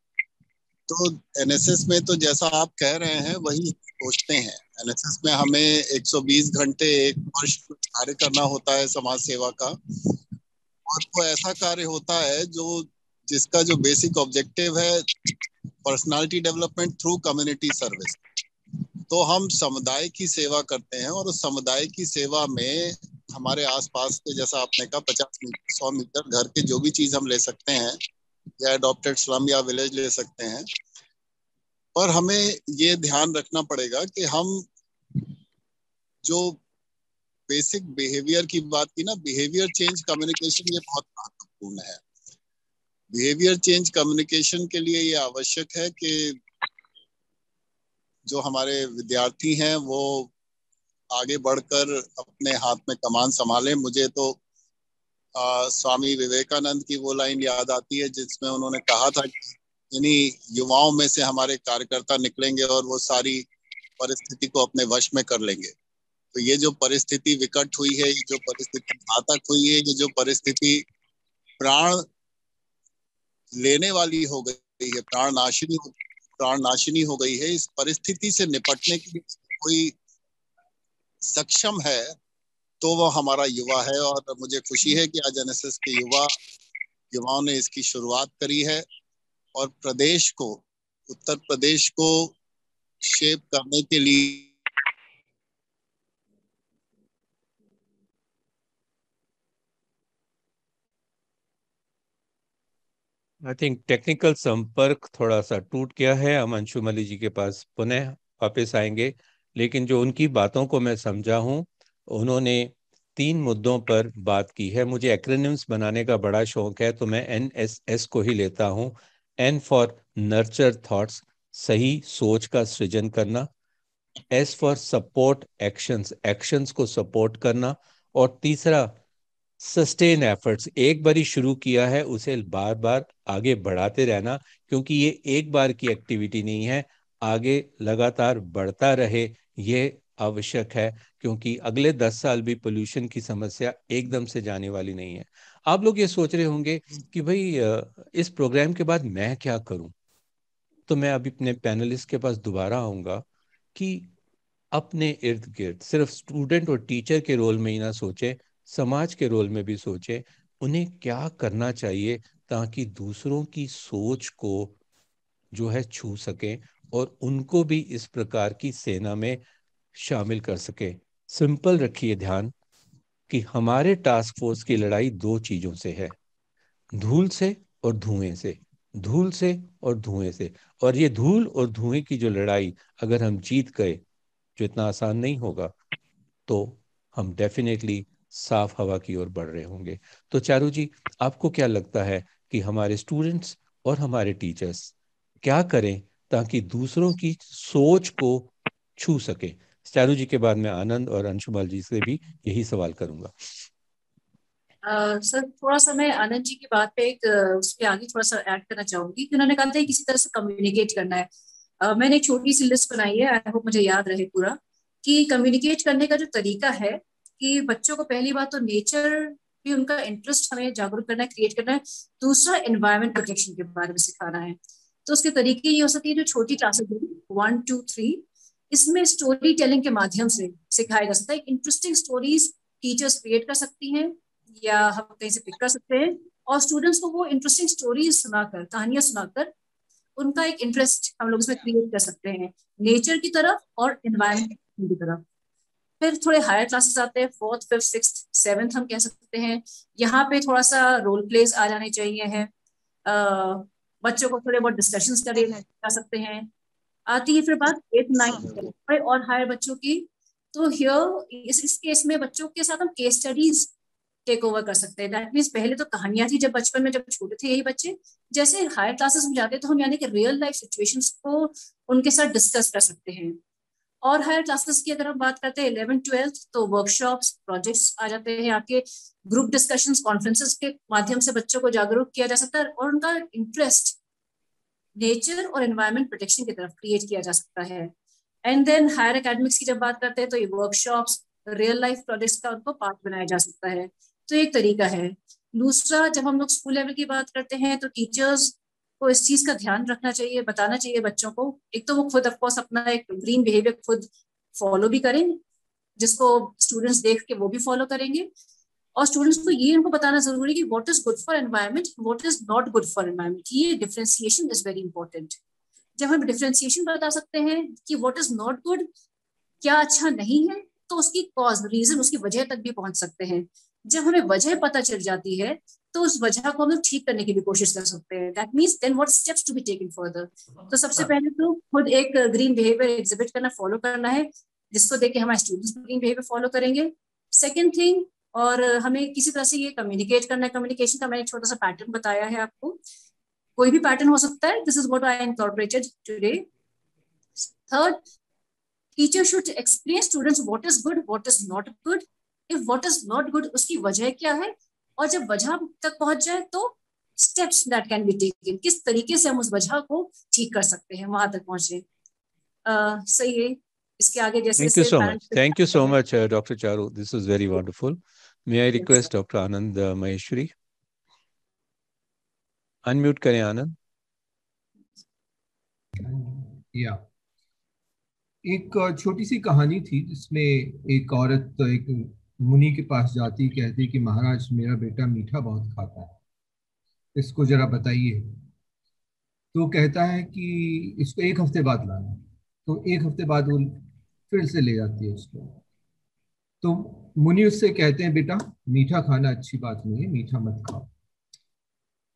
तो एनएसएस में तो जैसा आप कह रहे हैं वही सोचते हैं। एनएसएस में हमें 120 घंटे, एक वर्ष कार्य करना होता है समाज सेवा का। और वो ऐसा कार्य होता है जो जिसका जो बेसिक ऑब्जेक्टिव है personality development through community service. तो हम समुदाय की सेवा करते हैं, और उस समुदाय की सेवा में हमारे आसपास के, जैसा आपने कहा, 50 मीटर 100 मीटर घर के जो भी चीज हम ले सकते हैं, या अडॉप्टेड स्लम या विलेज ले सकते हैं। पर हमें ये ध्यान रखना पड़ेगा कि हम जो बेसिक बिहेवियर की बात की ना, बिहेवियर चेंज कम्युनिकेशन, ये बहुत महत्वपूर्ण है। बिहेवियर चेंज कम्युनिकेशन के लिए ये आवश्यक है कि जो हमारे विद्यार्थी हैं वो आगे बढ़कर अपने हाथ में कमान संभालें। मुझे तो स्वामी विवेकानंद की वो लाइन याद आती है जिसमें उन्होंने कहा था कि इन्हीं युवाओं में से हमारे कार्यकर्ता निकलेंगे और वो सारी परिस्थिति को अपने वश में कर लेंगे। तो ये जो परिस्थिति विकट हुई है, ये जो परिस्थिति घातक हुई है, ये जो परिस्थिति प्राण लेने वाली हो गई है, प्राण नाशिनी हो गई है, इस परिस्थिति से निपटने के लिए कोई सक्षम है तो वो हमारा युवा है। और मुझे खुशी है कि आज एनएसएस के युवाओं ने इसकी शुरुआत करी है, और प्रदेश को, उत्तर प्रदेश को शेप करने के लिए आई थिंक टेक्निकल संपर्क थोड़ा सा टूट गया है। हम अंशुमली जी के पास पुनः वापस आएंगे। लेकिन जो उनकी बातों को मैं समझा हूं, उन्होंने 3 मुद्दों पर बात की है। मुझे एक्रोनिम्स बनाने का बड़ा शौक है, तो मैं NSS को ही लेता हूं। N फॉर नर्चर थॉट्स, सही सोच का सृजन करना। S for support actions, actions को सपोर्ट करना। और तीसरा सस्टेन एफर्ट्स, एक बार ही शुरू किया है उसे बार बार आगे बढ़ाते रहना, क्योंकि ये एक बार की एक्टिविटी नहीं है, आगे लगातार बढ़ता रहे ये आवश्यक है। क्योंकि अगले 10 साल भी पोल्यूशन की समस्या एकदम से जाने वाली नहीं है। आप लोग ये सोच रहे होंगे कि भाई इस प्रोग्राम के बाद मैं क्या करूं। तो मैं अभी अपने पैनलिस्ट के पास दोबारा आऊंगा कि अपने इर्द गिर्द सिर्फ स्टूडेंट और टीचर के रोल में ही ना सोचे, समाज के रोल में भी सोचे, उन्हें क्या करना चाहिए ताकि दूसरों की सोच को जो है छू सके और उनको भी इस प्रकार की सेना में शामिल कर सके। सिंपल रखिए ध्यान कि हमारे टास्क फोर्स की लड़ाई 2 चीजों से है, धूल से और धुएं से। धूल से और धुएं से। और ये धूल और धुएं की जो लड़ाई अगर हम जीत गए, जो इतना आसान नहीं होगा, तो हम डेफिनेटली साफ हवा की ओर बढ़ रहे होंगे। तो चारू जी, आपको क्या लगता है कि हमारे स्टूडेंट्स और हमारे टीचर्स क्या करें ताकि दूसरों की सोच को छू सके? चारू जी के बाद मैं आनंद और अंशुमल जी से भी यही सवाल करूंगा। सर थोड़ा सा मैं आनंद जी की बात पे एक उसके आगे थोड़ा सा ऐड करना चाहूंगी कि उन्होंने कहा था कि किसी तरह से कम्युनिकेट करना है। मैंने एक छोटी सी लिस्ट बनाई है, आई होप मुझे याद रहे पूरा, कि कम्युनिकेट करने का जो तरीका है कि बच्चों को पहली बात तो नेचर भी उनका इंटरेस्ट हमें जागरूक करना है, क्रिएट करना है। दूसरा एनवायरमेंट प्रोटेक्शन के बारे में सिखाना है। तो उसके तरीके ये हो सकती है जो छोटी क्लासेस 1, 2, 3, इसमें स्टोरी टेलिंग के माध्यम से सिखाया जा सकता है। इंटरेस्टिंग स्टोरीज टीचर्स क्रिएट कर सकती हैं या हम कहीं से पिक कर सकते हैं, और स्टूडेंट्स को वो इंटरेस्टिंग स्टोरीज सुनाकर, कहानियां सुनाकर उनका एक इंटरेस्ट हम लोग इसमें क्रिएट कर सकते हैं, नेचर की तरफ और एनवायरमेंट की तरफ। फिर थोड़े हायर क्लासेस आते हैं, 4th, 5th, 6th, 7th हम कह सकते हैं। यहाँ पे थोड़ा सा रोल प्लेस आ जाने चाहिए हैं। बच्चों को थोड़े बहुत डिस्कशंस कर सकते हैं। आती है फिर बात 8th, 9th और हायर बच्चों की। तो हियर इस केस में बच्चों के साथ हम केस स्टडीज टेक ओवर कर सकते हैं। दैट मीन्स पहले तो कहानियां थी जब बचपन में, जब छोटे थे यही बच्चे, जैसे हायर क्लासेस में जाते तो हम यानी कि रियल लाइफ सिचुएशंस को उनके साथ डिस्कस कर सकते हैं। और हायर क्लासेस की अगर हम बात करते हैं 11th, 12th, तो वर्कशॉप्स, प्रोजेक्ट्स आ जाते हैं, आपके ग्रुप डिस्कशंस, कॉन्फ्रेंसेस के माध्यम से बच्चों को जागरूक किया जा सकता है और उनका इंटरेस्ट नेचर और एनवायरमेंट प्रोटेक्शन की तरफ क्रिएट किया जा सकता है। एंड देन हायर एकेडमिक्स की जब बात करते हैं तो ये वर्कशॉप्स, रियल लाइफ प्रोजेक्ट्स का उनको पार्ट बनाया जा सकता है। तो एक तरीका है। दूसरा, जब हम लोग स्कूल लेवल की बात करते हैं तो टीचर्स को इस चीज का ध्यान रखना चाहिए, बताना चाहिए बच्चों को। एक तो वो खुद ऑफकोर्स अपना एक ग्रीन बिहेवियर खुद फॉलो भी करें, जिसको स्टूडेंट्स देख के वो भी फॉलो करेंगे। और स्टूडेंट्स को ये उनको बताना जरूरी है कि what is good for environment, what is not good for environment. ये डिफरेंशिएशन इज वेरी इंपॉर्टेंट। जब हम डिफरेंशिएशन बता सकते हैं कि व्हाट इज नॉट गुड, क्या अच्छा नहीं है, तो उसकी कॉज, रीजन, उसकी वजह तक भी पहुंच सकते हैं। जब हमें वजह पता चल जाती है तो उस वजह को हम लोग ठीक करने की भी कोशिश कर सकते हैं। That means then what steps to be taken further. तो सबसे पहले तो खुद एक ग्रीन बिहेवियर एग्जिबिट करना, फॉलो करना है, जिसको देख के हमारे स्टूडेंट्स ग्रीन बिहेवियर फॉलो करेंगे। सेकेंड थिंग, और हमें किसी तरह से ये कम्युनिकेट करना है। कम्युनिकेशन का मैंने एक छोटा सा पैटर्न बताया है आपको, कोई भी पैटर्न हो सकता है। This is what I incorporated today. Third, teacher should explain students what is good, what is not good. If what is not good उसकी वजह क्या है, और जब वजह तक पहुंच जाए तो steps that can be taken, किस तरीके से हम उस वजह को ठीक कर सकते हैं, वहां तक पहुंचे। सही है। इसके आगे जैसे thank you so much doctor Charu, this is very wonderful. May I request doctor Anand Maheshwari, unmute करें आनंद। या एक छोटी सी कहानी थी जिसमें एक औरत एक मुनि के पास जाती, कहती कि महाराज मेरा बेटा मीठा बहुत खाता है, इसको जरा बताइए। तो कहता है कि इसको 1 हफ्ते बाद लाना। तो 1 हफ्ते बाद वो फिर से ले जाती है उसको। तो मुनि उससे कहते हैं बेटा मीठा खाना अच्छी बात नहीं है, मीठा मत खाओ।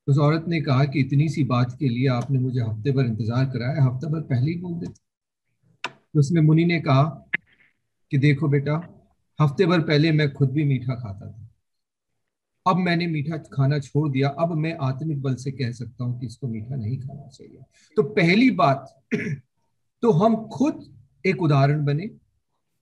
उस औरत ने कहा कि इतनी सी बात के लिए आपने मुझे हफ्ते भर इंतजार कराया, हफ्ता भर पहले ही बोल देते। तो उसमें मुनि ने कहा कि देखो बेटा, हफ्ते भर पहले मैं खुद भी मीठा खाता था, अब मैंने मीठा खाना छोड़ दिया, अब मैं आत्मिक बल से कह सकता हूं कि इसको मीठा नहीं खाना चाहिए। तो पहली बात तो हम खुद एक उदाहरण बने,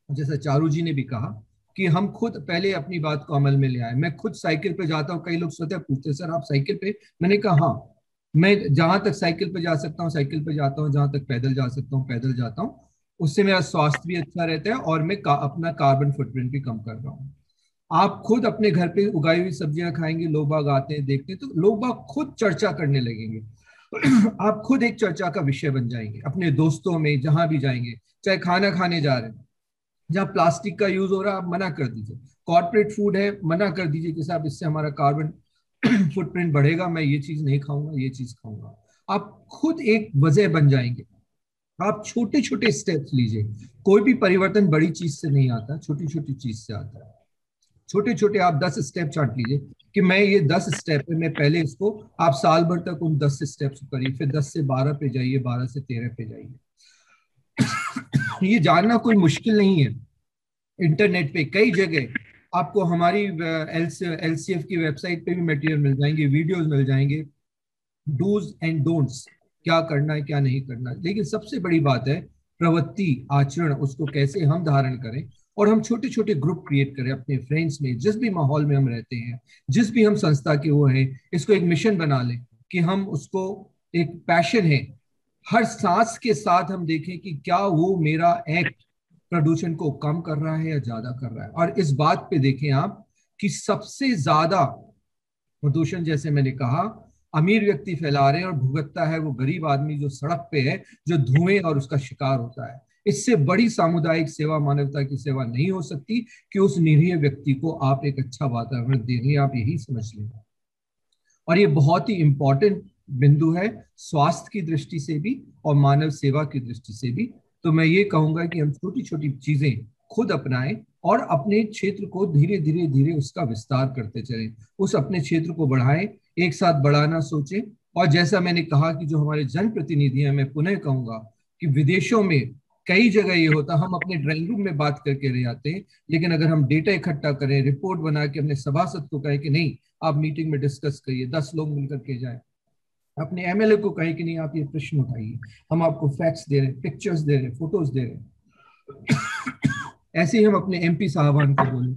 जैसा चारू जी ने भी कहा कि हम खुद पहले अपनी बात को अमल में ले आए। मैं खुद साइकिल पे जाता हूँ, कई लोग स्वतः पूछते सर आप साइकिल पे, मैंने कहा हाँ, मैं जहां तक साइकिल पे जा सकता हूँ साइकिल पे जाता हूँ, जहां तक पैदल जा सकता हूँ पैदल जाता हूँ। उससे मेरा स्वास्थ्य भी अच्छा रहता है और मैं अपना कार्बन फुटप्रिंट भी कम कर रहा हूँ। आप खुद अपने घर पे उगाई हुई सब्जियां खाएंगे, लोग बाग आते हैं देखते हैं, तो लोग बाग खुद चर्चा करने लगेंगे। आप खुद एक चर्चा का विषय बन जाएंगे अपने दोस्तों में, जहां भी जाएंगे, चाहे खाना खाने जा रहे हैं, जहाँ प्लास्टिक का यूज हो रहा है आप मना कर दीजिए, कॉर्पोरेट फूड है मना कर दीजिए कि साहब इससे हमारा कार्बन फुटप्रिंट बढ़ेगा, मैं ये चीज नहीं खाऊंगा, ये चीज खाऊंगा। आप खुद एक वजह बन जाएंगे। आप छोटे छोटे स्टेप्स लीजिए, कोई भी परिवर्तन बड़ी चीज से नहीं आता, छोटी छोटी चीज से आता है। छोटे छोटे आप 10 स्टेप चार्ट लीजिए कि मैं ये 10 स्टेप है, मैं पहले इसको, आप साल भर तक उन 10 स्टेप्स करिए, फिर 10 से 12 पे जाइए, 12 से 13 पे जाइए। ये जानना कोई मुश्किल नहीं है, इंटरनेट पे कई जगह आपको हमारी LCF की वेबसाइट पे भी मटेरियल मिल जाएंगे, वीडियोस मिल जाएंगे, डूज एंड डोंट्स, क्या करना है क्या नहीं करना। लेकिन सबसे बड़ी बात है प्रवृत्ति, आचरण, उसको कैसे हम धारण करें। और हम छोटे छोटे ग्रुप क्रिएट करें अपने फ्रेंड्स में, जिस भी माहौल में हम रहते हैं, जिस भी हम संस्था के वो हैं, इसको एक मिशन बना लें कि हम उसको, एक पैशन है, हर सांस के साथ हम देखें कि क्या वो मेरा एक्ट प्रदूषण को कम कर रहा है या ज्यादा कर रहा है। और इस बात पे देखें आप कि सबसे ज्यादा प्रदूषण, जैसे मैंने कहा, अमीर व्यक्ति फैला रहे हैं और भुगतता है वो गरीब आदमी जो सड़क पे है, जो धुएं और उसका शिकार होता है। इससे बड़ी सामुदायिक सेवा, मानवता की सेवा नहीं हो सकती कि उस निरीह व्यक्ति को आप एक अच्छा वातावरण दे रहे हैं, आप यही समझ लें। और ये बहुत ही इंपॉर्टेंट बिंदु है स्वास्थ्य की दृष्टि से भी और मानव सेवा की दृष्टि से भी। तो मैं ये कहूंगा कि हम छोटी छोटी चीजें खुद अपनाएं और अपने क्षेत्र को धीरे धीरे धीरे उसका विस्तार करते चलें, उस अपने क्षेत्र को बढ़ाएं, एक साथ बढ़ाना सोचें। और जैसा मैंने कहा कि जो हमारे जनप्रतिनिधि हैं, मैं पुनः कहूंगा कि विदेशों में कई जगह ये होता, हम अपने ड्राइंग रूम में बात करके रह जाते हैं, लेकिन अगर हम डेटा इकट्ठा करें, रिपोर्ट बना के अपने सभासद को कहें कि नहीं आप मीटिंग में डिस्कस करिए, 10 लोग मिलकर के जाएं, अपने MLA को कहें कि नहीं आप ये प्रश्न उठाइए, हम आपको फैक्ट्स दे रहे हैं, पिक्चर्स दे रहे हैं, फोटोज दे रहे हैं। ऐसे ही हम अपने MP साहबान को बोलें,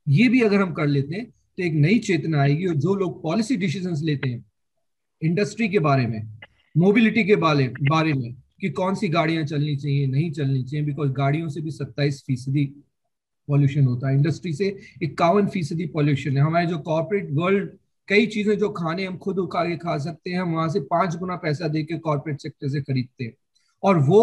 ये भी अगर हम कर लेते हैं तो एक नई चेतना आएगी। और जो लोग पॉलिसी डिसीजंस लेते हैं इंडस्ट्री के बारे में, मोबिलिटी के बारे में, कि कौन सी गाड़ियां चलनी चाहिए नहीं चलनी चाहिए, बिकॉज गाड़ियों से भी 27% पॉल्यूशन होता है, इंडस्ट्री से 51% पॉल्यूशन है। हमारे जो कॉर्पोरेट वर्ल्ड, कई चीजें जो खाने हम खुद उगा के खा सकते हैं, हम वहां से 5 गुना पैसा देके कॉर्पोरेट सेक्टर से खरीदते हैं और वो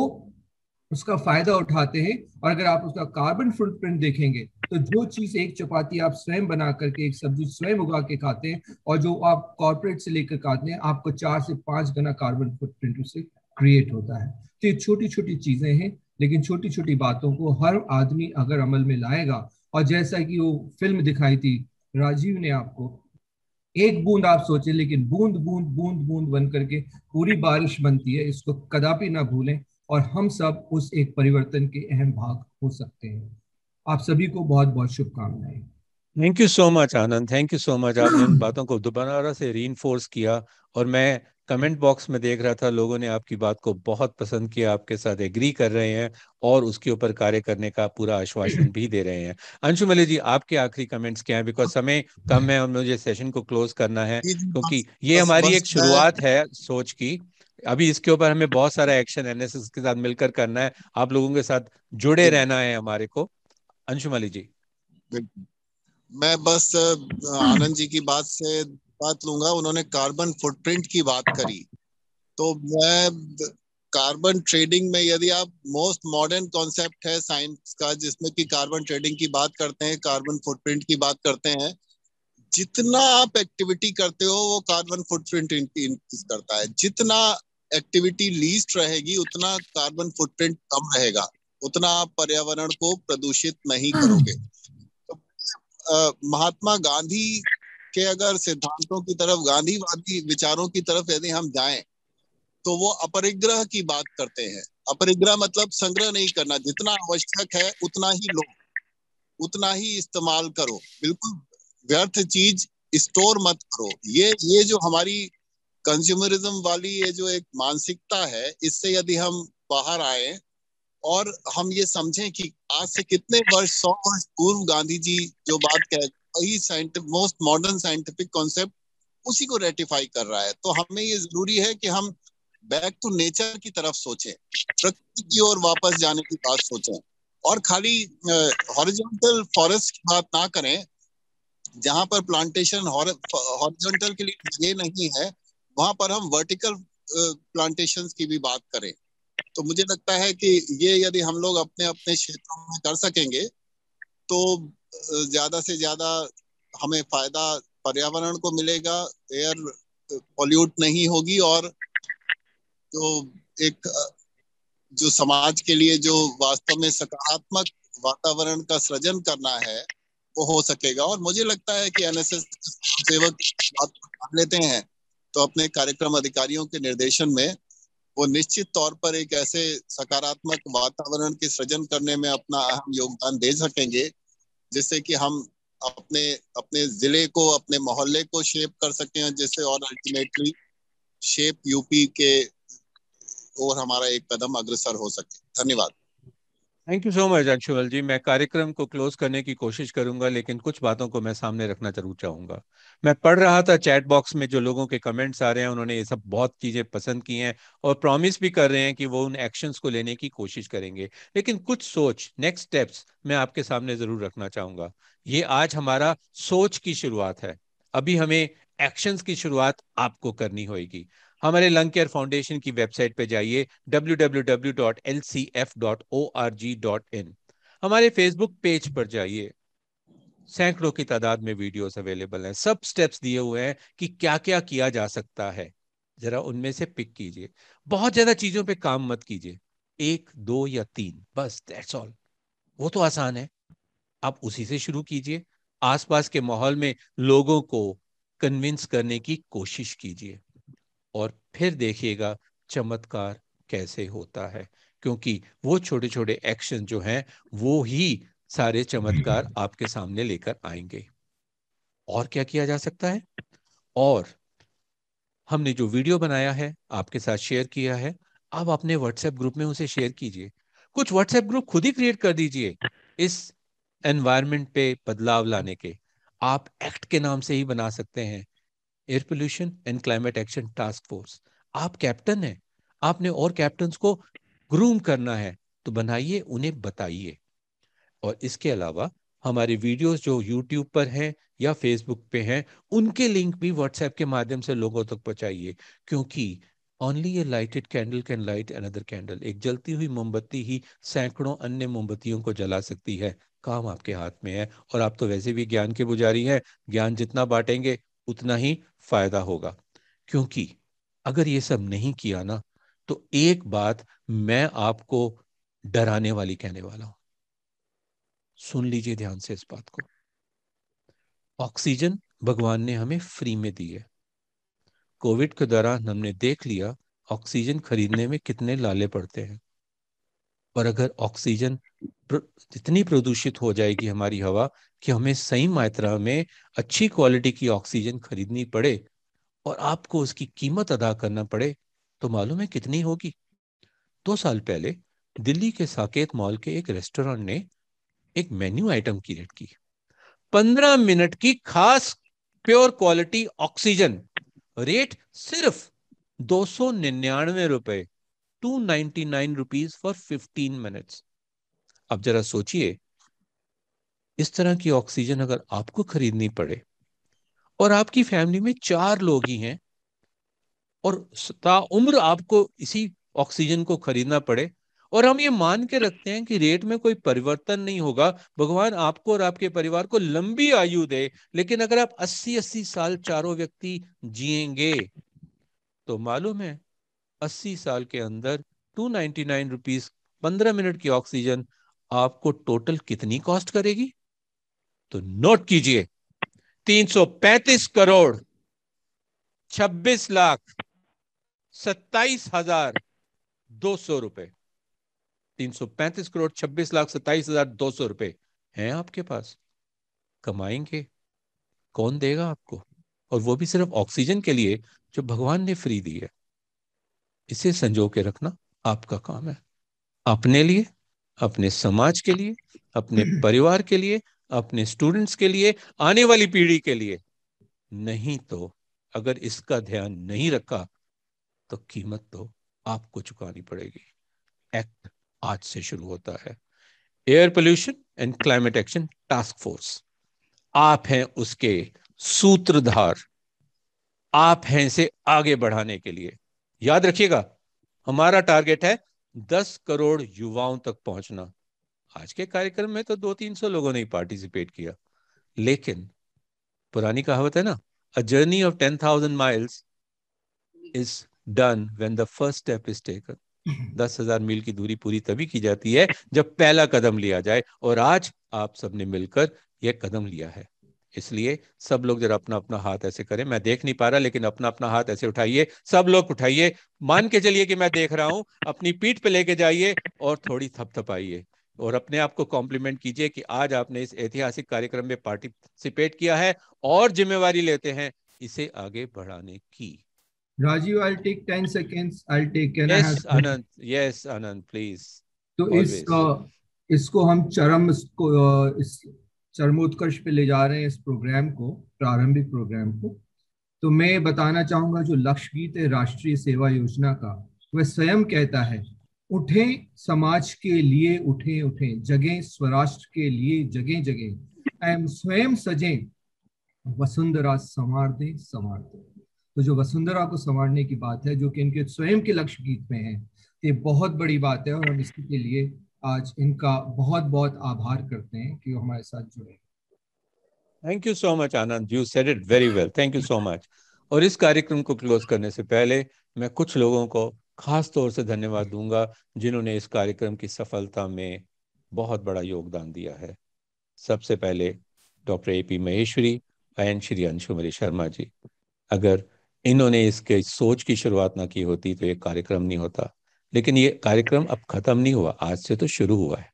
उसका फायदा उठाते हैं। और अगर आप उसका कार्बन फुटप्रिंट देखेंगे तो जो चीज एक चपाती आप स्वयं बना करके, एक सब्जी स्वयं उगा के खाते हैं, और जो आप कॉर्पोरेट से लेकर खाते हैं, आपको 4 से 5 गुना कार्बन फुटप्रिंट उससे क्रिएट होता है। तो ये छोटी छोटी चीजें हैं, लेकिन छोटी छोटी बातों को हर आदमी अगर अमल में लाएगा, और जैसा कि वो फिल्म दिखाई थी राजीव ने आपको, एक बूंद आप सोचें, लेकिन बूंद बूंद बूंद बूंद बन करके पूरी बारिश बनती है, इसको कदापि ना भूलें। और हम सब उस एक परिवर्तन के अहम भाग हो सकते हैं। आप सभी को बहुत बहुत शुभकामनाएं। Thank you so much Anand, thank you so much. आपने इन बातों को दोबारा से रीइंफोर्स किया और मैं कमेंट बॉक्स में देख रहा था, लोगों ने आपकी बात को बहुत पसंद किया, आपके साथ एग्री कर रहे हैं और उसके ऊपर कार्य करने का पूरा आश्वासन भी दे रहे हैं। अंशु मलिक जी, आपके आखिरी कमेंट्स क्या हैं? बिकॉज समय कम है और मुझे सेशन को क्लोज करना है, क्योंकि ये हमारी एक शुरुआत है सोच की। अभी इसके ऊपर हमें बहुत सारा एक्शन NSS के साथ मिलकर करना है, आप लोगों के साथ जुड़े रहना है हमारे को। अंशु मलिक जी। मैं बस आनंद जी की बात से बात लूंगा। उन्होंने कार्बन फुटप्रिंट की बात करी, तो मैं कार्बन ट्रेडिंग में, यदि आप मोस्ट मॉडर्न कॉन्सेप्ट है साइंस का जिसमें कि कार्बन ट्रेडिंग की बात करते हैं, कार्बन फुटप्रिंट की बात करते हैं, जितना आप एक्टिविटी करते हो वो कार्बन फुटप्रिंट इंक्रीज करता है। जितना एक्टिविटी लीस्ट रहेगी उतना कार्बन फुटप्रिंट कम रहेगा, उतना आप पर्यावरण को प्रदूषित नहीं करोगे। महात्मा गांधी के अगर सिद्धांतों की तरफ, गांधीवादी विचारों की तरफ यदि हम जाएं, तो वो अपरिग्रह की बात करते हैं। अपरिग्रह मतलब संग्रह नहीं करना, जितना आवश्यक है उतना ही लो, उतना ही इस्तेमाल करो, बिल्कुल व्यर्थ चीज स्टोर मत करो। ये जो हमारी कंज्यूमरिज्म वाली ये जो एक मानसिकता है, इससे यदि हम बाहर आए और हम ये समझें कि आज से कितने वर्ष, 100 वर्ष पूर्व गांधी जी जो बात कह, वही मोस्ट मॉडर्न साइंटिफिक कॉन्सेप्ट उसी को रेटिफाई कर रहा है। तो हमें ये जरूरी है कि हम बैक टू नेचर की तरफ सोचें, प्रकृति की ओर वापस जाने की बात सोचें, और खाली हॉरिजॉन्टल फॉरेस्ट की बात ना करें। जहां पर प्लांटेशन हॉरिजॉन्टल के लिए ये नहीं है, वहां पर हम वर्टिकल प्लांटेशंस की भी बात करें। तो मुझे लगता है कि ये यदि हम लोग अपने अपने क्षेत्रों में कर सकेंगे तो ज्यादा से ज्यादा हमें फायदा पर्यावरण को मिलेगा, एयर पॉल्यूट नहीं होगी, और तो एक जो समाज के लिए जो वास्तव में सकारात्मक वातावरण का सृजन करना है वो हो सकेगा। और मुझे लगता है कि NSS सेवक बात मान लेते हैं तो अपने कार्यक्रम अधिकारियों के निर्देशन में वो निश्चित तौर पर एक ऐसे सकारात्मक वातावरण के सृजन करने में अपना अहम योगदान दे सकेंगे जिससे कि हम अपने अपने जिले को, अपने मोहल्ले को शेप कर सकते हैं, जिससे और अल्टीमेटली शेप यूपी के और हमारा एक कदम अग्रसर हो सके। धन्यवाद। Thank you so much Anshul ji. मैं कार्यक्रम को क्लोज करने की कोशिश करूंगा, लेकिन कुछ बातों को मैं सामने रखना जरूर चाहूंगा। मैं पढ़ रहा था चैट बॉक्स में जो लोगों के कमेंट्स आ रहे हैं, उन्होंने ये सब बहुत चीजें पसंद की हैं और प्रॉमिस भी कर रहे हैं कि वो उन एक्शंस को लेने की कोशिश करेंगे। लेकिन कुछ सोच, नेक्स्ट स्टेप्स मैं आपके सामने जरूर रखना चाहूंगा। ये आज हमारा सोच की शुरुआत है, अभी हमें एक्शंस की शुरुआत आपको करनी होगी। हमारे लंग केयर फाउंडेशन की वेबसाइट पे जाइए www.lcf.org.in। हमारे फेसबुक पेज पर जाइए, सैकड़ों की तादाद में वीडियोस अवेलेबल हैं, सब स्टेप्स दिए हुए हैं कि क्या क्या किया जा सकता है। जरा उनमें से पिक कीजिए। बहुत ज्यादा चीजों पे काम मत कीजिए, एक दो या तीन बस, दैट्स ऑल। वो तो आसान है, आप उसी से शुरू कीजिए। आसपास के माहौल में लोगों को कन्विंस करने की कोशिश कीजिए और फिर देखिएगा चमत्कार कैसे होता है, क्योंकि वो छोटे छोटे एक्शन जो हैं वो ही सारे चमत्कार आपके सामने लेकर आएंगे। और क्या किया जा सकता है? और हमने जो वीडियो बनाया है आपके साथ शेयर किया है, आप अपने व्हाट्सएप ग्रुप में उसे शेयर कीजिए। कुछ व्हाट्सएप ग्रुप खुद ही क्रिएट कर दीजिए इस एनवायरनमेंट पे बदलाव लाने के। आप एक्ट के नाम से ही बना सकते हैं, air pollution and climate action task force. आप कैप्टन हैं, आपने और कैप्टन्स को ग्रूम करना है, तो बनाइए, उन्हें बताइए। और इसके अलावा हमारे वीडियोस जो यूट्यूब पर हैं या फेसबुक पे हैं, उनके लिंक भी व्हाट्सएप के माध्यम से लोगों तक पहुंचाइए, क्योंकि only A lighted candle can light another candle. एक जलती हुई मोमबत्ती ही सैकड़ों अन्य मोमबत्तियों को जला सकती है। काम आपके हाथ में है, और आप तो वैसे भी ज्ञान के पुजारी हैं। ज्ञान जितना बांटेंगे उतना ही फायदा होगा। क्योंकि अगर ये सब नहीं किया ना, तो एक बात मैं आपको डराने वाली कहने वाला हूं, सुन लीजिए ध्यान से इस बात को। ऑक्सीजन भगवान ने हमें फ्री में दी है। कोविड के दौरान हमने देख लिया ऑक्सीजन खरीदने में कितने लाले पड़ते हैं। और अगर ऑक्सीजन इतनी प्रदूषित हो जाएगी हमारी हवा कि हमें सही मात्रा में अच्छी क्वालिटी की ऑक्सीजन खरीदनी पड़े और आपको उसकी कीमत अदा करना पड़े, तो मालूम है कितनी होगी? 2 साल पहले दिल्ली के साकेत मॉल के एक रेस्टोरेंट ने एक मेन्यू आइटम क्रिएट की, 15 मिनट की खास प्योर क्वालिटी ऑक्सीजन, रेट सिर्फ 299 रुपए, 299 रुपीज फॉर 15 मिनट्स। अब जरा सोचिए, इस तरह की ऑक्सीजन अगर आपको खरीदनी पड़े और आपकी फैमिली में 4 लोग ही हैं और ताउम्र आपको इसी ऑक्सीजन को खरीदना पड़े, और हम ये मान के रखते हैं कि रेट में कोई परिवर्तन नहीं होगा, भगवान आपको और आपके परिवार को लंबी आयु दे, लेकिन अगर आप 80-80 साल चारों व्यक्ति जिएंगे, तो मालूम है 80 साल के अंदर 299 रुपीज 15 मिनट की ऑक्सीजन आपको टोटल कितनी कॉस्ट करेगी? तो नोट कीजिए, 335 करोड़ 26,27,200 रुपए। 335 करोड़ 26,27,200 रुपए हैं आपके पास, कमाएंगे, कौन देगा आपको? और वो भी सिर्फ ऑक्सीजन के लिए जो भगवान ने फ्री दी है। इसे संजो के रखना आपका काम है, अपने लिए, अपने समाज के लिए, अपने परिवार के लिए, अपने स्टूडेंट्स के लिए, आने वाली पीढ़ी के लिए। नहीं तो अगर इसका ध्यान नहीं रखा तो कीमत तो आपको चुकानी पड़ेगी। एक्ट आज से शुरू होता है। Air pollution and climate action task force, आप हैं उसके सूत्रधार, आप हैं इसे आगे बढ़ाने के लिए। याद रखिएगा, हमारा टारगेट है 10 करोड़ युवाओं तक पहुंचना। आज के कार्यक्रम में तो 200-300 लोगों ने पार्टिसिपेट किया, लेकिन पुरानी कहावत है ना, a journey of 10,000 miles is done when the first step is taken. 10,000 मील की दूरी पूरी तभी की जाती है जब पहला कदम लिया जाए, और आज आप सबने मिलकर यह कदम लिया है। इसलिए सब लोग जरा अपना अपना हाथ ऐसे करें, मैं देख नहीं पा रहा, लेकिन अपना अपना हाथ ऐसे उठाइए, सब लोग उठाइए, मान के चलिए कि मैं देख रहा हूं, अपनी पीठ पे लेके जाइए और थोड़ी थपथपाइए। और अपने आप को कॉम्प्लीमेंट कीजिए कि आज आपने इस ऐतिहासिक कार्यक्रम में पार्टिसिपेट किया है और जिम्मेवारी लेते हैं इसे आगे बढ़ाने की। Rajiv, I'll take 10 seconds. I'll take, can I have? Yes, Anand, please. तो Always. इसको हम इस चरमोत्कर्ष पे ले जा रहे हैं, इस प्रोग्राम को, प्रारंभिक प्रोग्राम को। तो मैं बताना चाहूंगा जो लक्ष्य गीत है राष्ट्रीय सेवा योजना का, वह स्वयं कहता है, उठें समाज के लिए, उठें उठें, जगें स्वराष्ट्र के लिए, जगें जगें, एम स्वयं सजें, वसुंधरा संवार दें संवार दें। तो जो वसुंधरा को संवारने की बात है, जो कि इनके स्वयं के लक्ष्य गीत में है, ये बहुत बड़ी बात है और हम इसके लिए आज इनका बहुत बहुत आभार करते हैं कि वो हमारे साथ जुड़े। Thank you so much Anand, you said it very well, thank you so much. और इस कार्यक्रम को क्लोज करने से पहले मैं कुछ लोगों को खास तौर से धन्यवाद दूंगा जिन्होंने इस कार्यक्रम की सफलता में बहुत बड़ा योगदान दिया है। सबसे पहले doctor AP Maheshwari and Shri Anshumari Sharma ji. अगर इन्होंने इसके सोच की शुरुआत ना की होती तो ये कार्यक्रम नहीं होता, लेकिन ये कार्यक्रम अब खत्म नहीं हुआ, आज से तो शुरू हुआ है।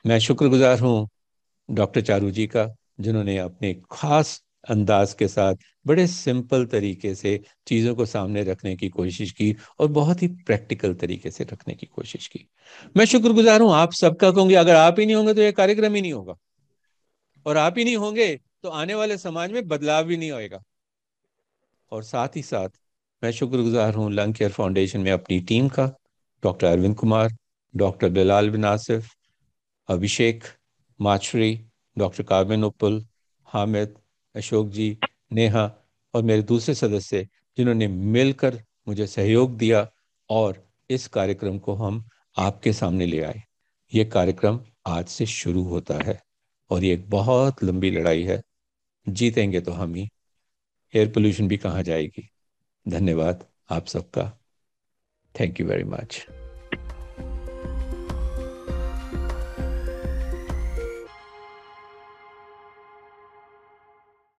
मैं शुक्रगुजार हूँ डॉक्टर चारू जी का, जिन्होंने अपने खास अंदाज के साथ बड़े सिंपल तरीके से चीज़ों को सामने रखने की कोशिश की और बहुत ही प्रैक्टिकल तरीके से रखने की कोशिश की। मैं शुक्रगुजार हूँ आप सबका, कहूँगी अगर आप ही नहीं होंगे तो ये कार्यक्रम ही नहीं होगा, और आप ही नहीं होंगे तो आने वाले समाज में बदलाव भी नहीं होएगा। और साथ ही साथ मैं शुक्रगुजार हूँ लंग केयर फाउंडेशन में अपनी टीम का, डॉक्टर अरविंद कुमार, डॉक्टर बिलाल बिन आसिफ, अभिषेक, माचरी, डॉक्टर कार्मेन उप्पुल, हामिद, अशोक जी, नेहा और मेरे दूसरे सदस्य जिन्होंने मिलकर मुझे सहयोग दिया और इस कार्यक्रम को हम आपके सामने ले आए। ये कार्यक्रम आज से शुरू होता है और ये एक बहुत लंबी लड़ाई है, जीतेंगे तो हम ही, एयर पोल्यूशन भी कहाँ जाएगी। धन्यवाद आप सबका, थैंक यू वेरी मच।